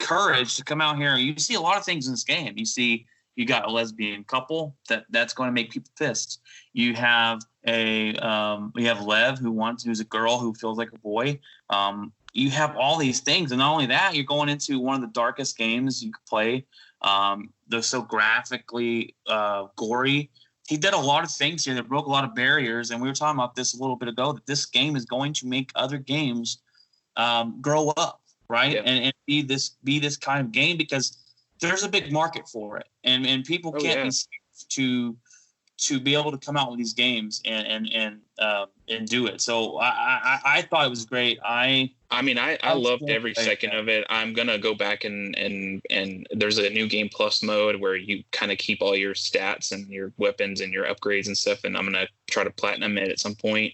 courage to come out here. You see a lot of things in this game. You see You got a lesbian couple that's going to make people pissed. You have we have Lev who's a girl who feels like a boy. You have all these things, and not only that, you're going into one of the darkest games you could play. They're so graphically gory. He did a lot of things here that broke a lot of barriers, and we were talking about this a little bit ago, that this game is going to make other games grow up, right? Yeah. And be this kind of game, because there's a big market for it, and people can't be safe to be able to come out with these games and do it. So I thought it was great. I loved every second of it. I'm gonna go back and there's a new game plus mode where you kind of keep all your stats and your weapons and your upgrades and stuff, and I'm gonna try to platinum it at some point.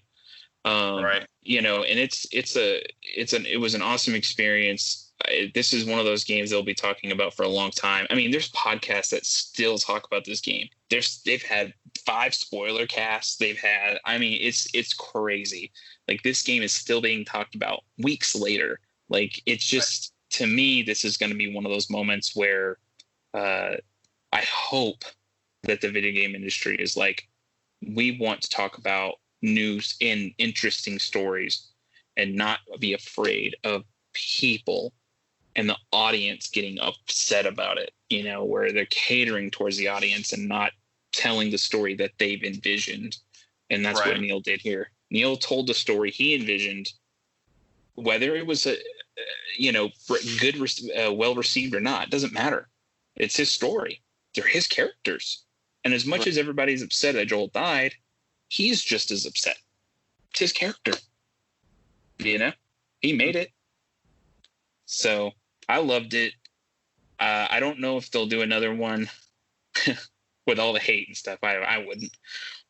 Right. You know, and it was an awesome experience. This is one of those games they'll be talking about for a long time. I mean, there's podcasts that still talk about this game. They've had 5 spoiler casts. It's crazy. Like, this game is still being talked about weeks later. Like, it's just, to me, this is going to be one of those moments where I hope that the video game industry is like, we want to talk about news and interesting stories and not be afraid of people and the audience getting upset about it, you know, where they're catering towards the audience and not telling the story that they've envisioned. And that's what Neil did here. Neil told the story he envisioned, whether it was well received or not, doesn't matter. It's his story. They're his characters. And as much as everybody's upset that Joel died, he's just as upset. It's his character. You know, he made it. So I loved it. I don't know if they'll do another one with all the hate and stuff. I wouldn't.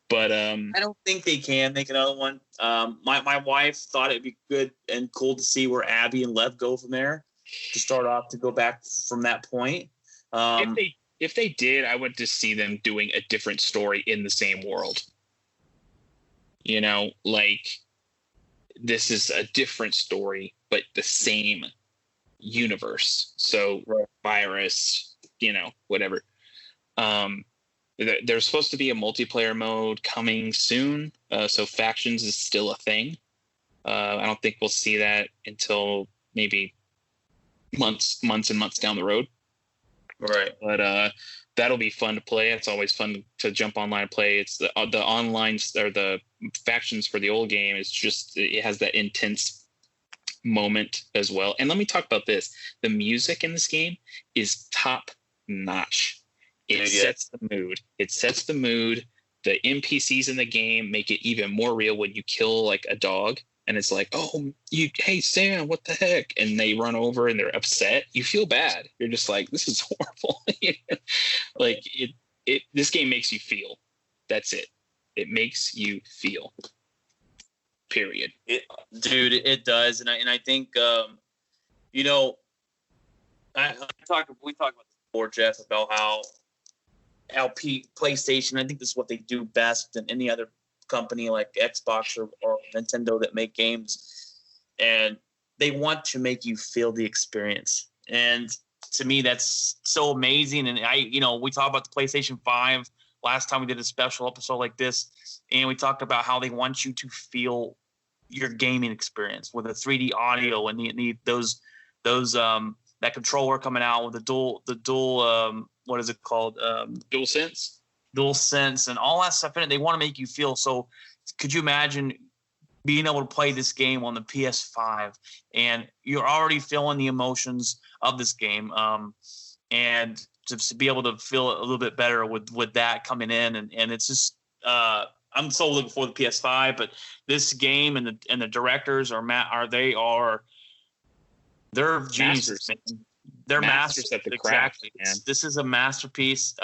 But I don't think they can make another one. My wife thought it'd be good and cool to see where Abby and Lev go from there, to start off, to go back from that point. If they did, I would just see them doing a different story in the same world. You know, like, this is a different story, but the same universe. So virus, you know, whatever. There's supposed to be a multiplayer mode coming soon. So factions is still a thing. I don't think we'll see that until maybe months and months down the road. Right. But that'll be fun to play. It's always fun to jump online and play. It's the online, or the factions for the old game. It's just, it has that intense moment as well. And let me talk about this. The music in this game is top notch. It sets the mood. It sets the mood. The NPCs in the game make it even more real when you kill like a dog, and it's like, oh, hey Sam, what the heck? And they run over and they're upset. You feel bad. You're just like, this is horrible. Like, this game makes you feel. That's it. It makes you feel. Period. It does, and I think we talked about this before, Jeff, about how PlayStation, I think this is what they do best than any other company like Xbox or Nintendo that make games, and they want to make you feel the experience. And to me, that's so amazing. And we talked about the PlayStation 5 last time we did a special episode like this, and we talked about how they want you to feel your gaming experience with a 3D audio and those that controller coming out with the dual what is it called? DualSense and all that stuff in it. They want to make you feel. So could you imagine being able to play this game on the PS5 and you're already feeling the emotions of this game, and to be able to feel it a little bit better with that coming in, and it's just I'm so looking for the PS5. But this game and the directors they're geniuses. They're masters at the craft. Exactly. This is a masterpiece.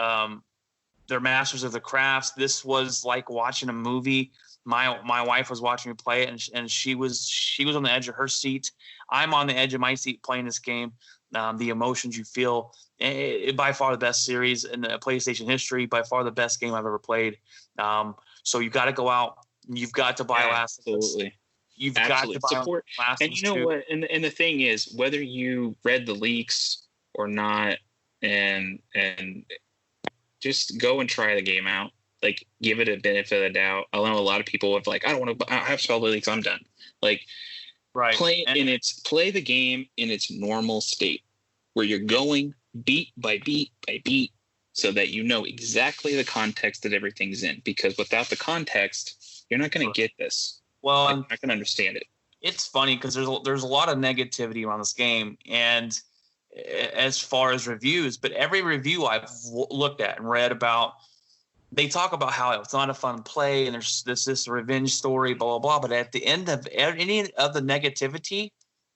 They're masters of the crafts. This was like watching a movie. My wife was watching me play it, and she was on the edge of her seat. I'm on the edge of my seat playing this game. The emotions you feel, by far the best series in the PlayStation history, by far the best game I've ever played. So you've got to go out. You've got to buy Last of Us. Absolutely. You've Absolutely. got to buy support. Last of Us. And you know what? And the thing is, whether you read the leaks or not, and just go and try the game out. Like, give it a benefit of the doubt. I know a lot of people have like, I don't have Spell Leagues, I'm done. Like, play the game in its normal state, where you're going beat by beat by beat, so that you know exactly the context that everything's in. Because without the context, you're not going to get this. Well, you're not going to understand it. It's funny because there's a lot of negativity around this game, and as far as reviews, but every review I've looked at and read about, they talk about how it's not a fun play and there's this revenge story, blah, blah, blah. But at the end of any of the negativity,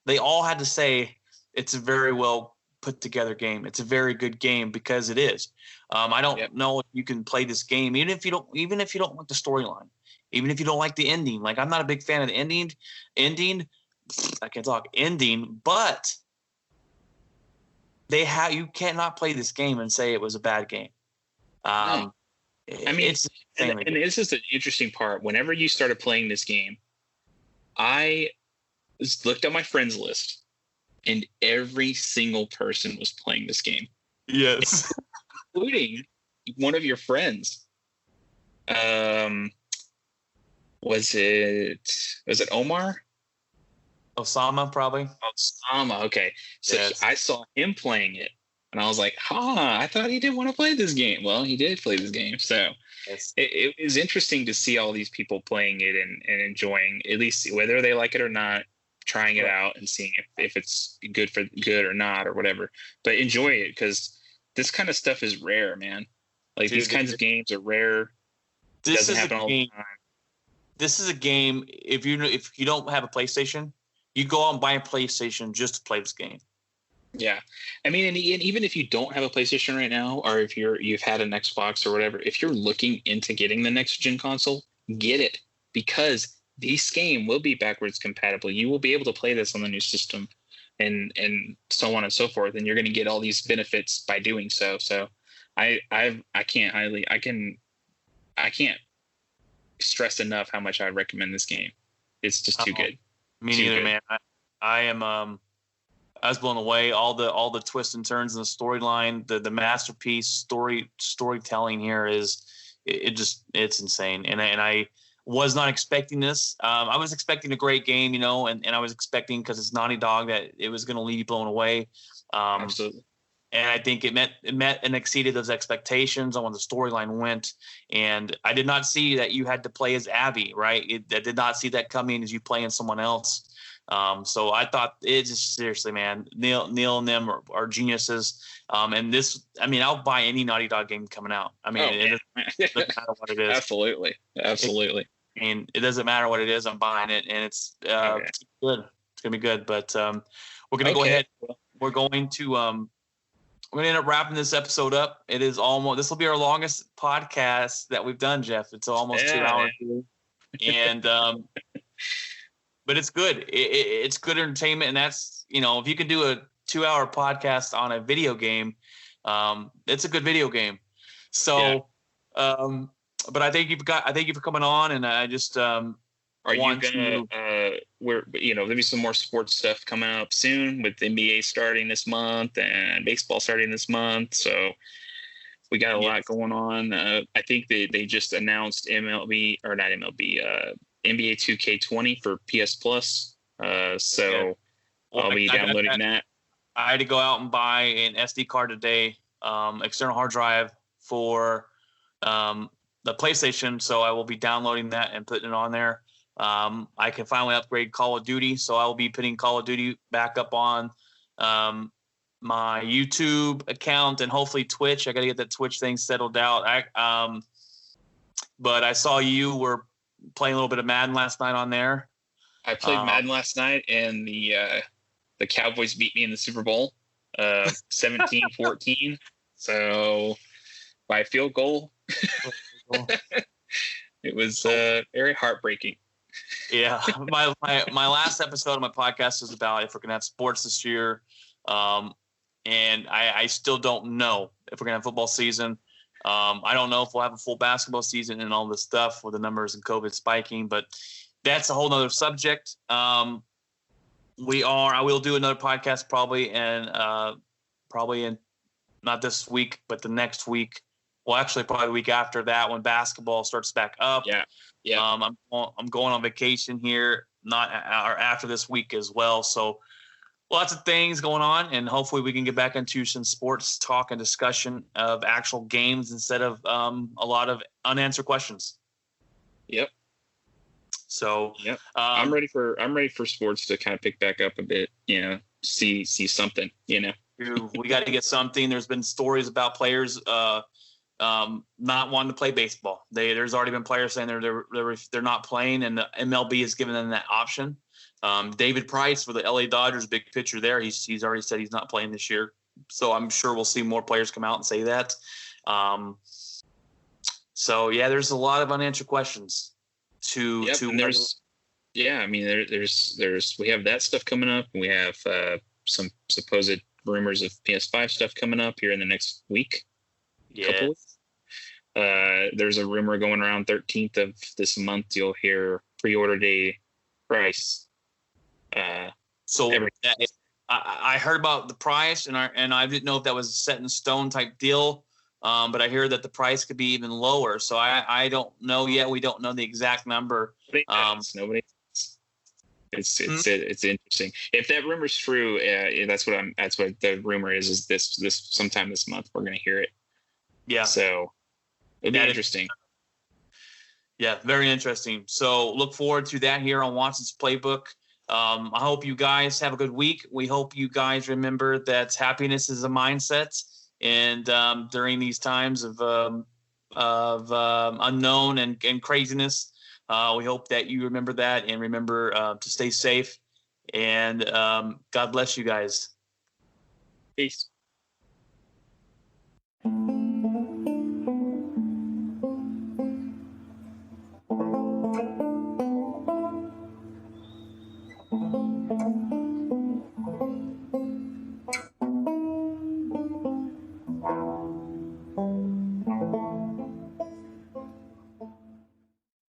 they all had to say it's a very well put together game. It's a very good game, because it is. I don't know if you can play this game, even if you don't like the storyline, even if you don't like the ending. Like, I'm not a big fan of the ending, I can't talk ending, but you cannot play this game and say it was a bad game. No. I mean, and this is an interesting part. Whenever you started playing this game, I looked at my friends list, and every single person was playing this game. Yes, including one of your friends. Was it Omar? Osama, probably. Osama. Okay, so I saw him playing it. And I was like, I thought he didn't want to play this game. Well, he did play this game. So it was interesting to see all these people playing it and enjoying, at least whether they like it or not, trying it out and seeing if it's good or not or whatever. But enjoy it, because this kind of stuff is rare, man. Like, these kinds of games are rare. This is a game. This is a game. If you don't have a PlayStation, you go out and buy a PlayStation just to play this game. Yeah, I mean, and even if you don't have a PlayStation right now, or if you've had an Xbox or whatever, if you're looking into getting the next gen console, get it, because this game will be backwards compatible. You will be able to play this on the new system, and so on and so forth, and you're going to get all these benefits by doing so. So, I can't stress enough how much I recommend this game. It's just too good. Me neither, man. I was blown away. All the twists and turns in the storyline, the masterpiece storytelling here is it's insane. And I was not expecting this. I was expecting a great game, and I was expecting, because it's Naughty Dog, that it was going to leave you blown away. Absolutely. And I think it met and exceeded those expectations on when the storyline went. And I did not see that you had to play as Abby, right? I did not see that coming as you playing someone else. So I thought seriously, man, Neil and them are geniuses. And this, I mean, I'll buy any Naughty Dog game coming out. I mean, it doesn't matter what it is. Absolutely. It doesn't matter what it is. I'm buying it, and it's good. It's gonna be good. But we're gonna go ahead. We're going to end up wrapping this episode up. This will be our longest podcast that we've done, Jeff. It's almost 2 hours, and but it's good. It's good entertainment, and that's, if you can do a 2-hour podcast on a video game, it's a good video game. So, but I thank you for coming on, and I just are you gonna there'll be some more sports stuff coming up soon, with NBA starting this month and baseball starting this month. So we got a lot going on. I think they just announced NBA 2K20 for PS Plus. So I'll be downloading that. I had to go out and buy an SD card today, external hard drive for the PlayStation. So I will be downloading that and putting it on there. I can finally upgrade Call of Duty. So I will be putting Call of Duty back up on my YouTube account and hopefully Twitch. I got to get that Twitch thing settled out. But I saw you were playing a little bit of Madden last night on there. I played Madden last night, and the Cowboys beat me in the Super Bowl, 17-14. So by a field goal. It was very heartbreaking. Yeah, my last episode of my podcast is about if we're gonna have sports this year, and I still don't know if we're gonna have football season. I don't know if we'll have a full basketball season and all this stuff with the numbers and COVID spiking, but that's a whole nother subject. I will do another podcast probably in not this week, but the next week. Well, actually, probably the week after that when basketball starts back up. Yeah. I'm going on vacation here, not or after this week as well. So lots of things going on, and hopefully we can get back into some sports talk and discussion of actual games instead of a lot of unanswered questions. Yep. So I'm ready for sports to kind of pick back up a bit. See something. We got to get something. There's been stories about players not wanting to play baseball. There's already been players saying they're not playing, and the MLB has given them that option. David Price for the LA Dodgers, big pitcher there. He's already said he's not playing this year. So I'm sure we'll see more players come out and say that. So yeah, there's a lot of unanswered questions there's we have that stuff coming up, and we have some supposed rumors of PS5 stuff coming up here in the next week. Yeah. There's a rumor going around 13th of this month. You'll hear pre-order day price. I heard about the price, and I didn't know if that was a set in stone type deal. But I hear that the price could be even lower. So I don't know yet. We don't know the exact number. Nobody. It's interesting. If that rumor's true, that's what the rumor is. Is this sometime this month we're gonna hear it? Yeah. So it'll be interesting. Yeah, very interesting. So look forward to that here on Watson's Playbook. I hope you guys have a good week. We hope you guys remember that happiness is a mindset. And during these times of unknown and craziness, we hope that you remember that and remember to stay safe. And God bless you guys. Peace. Thank you.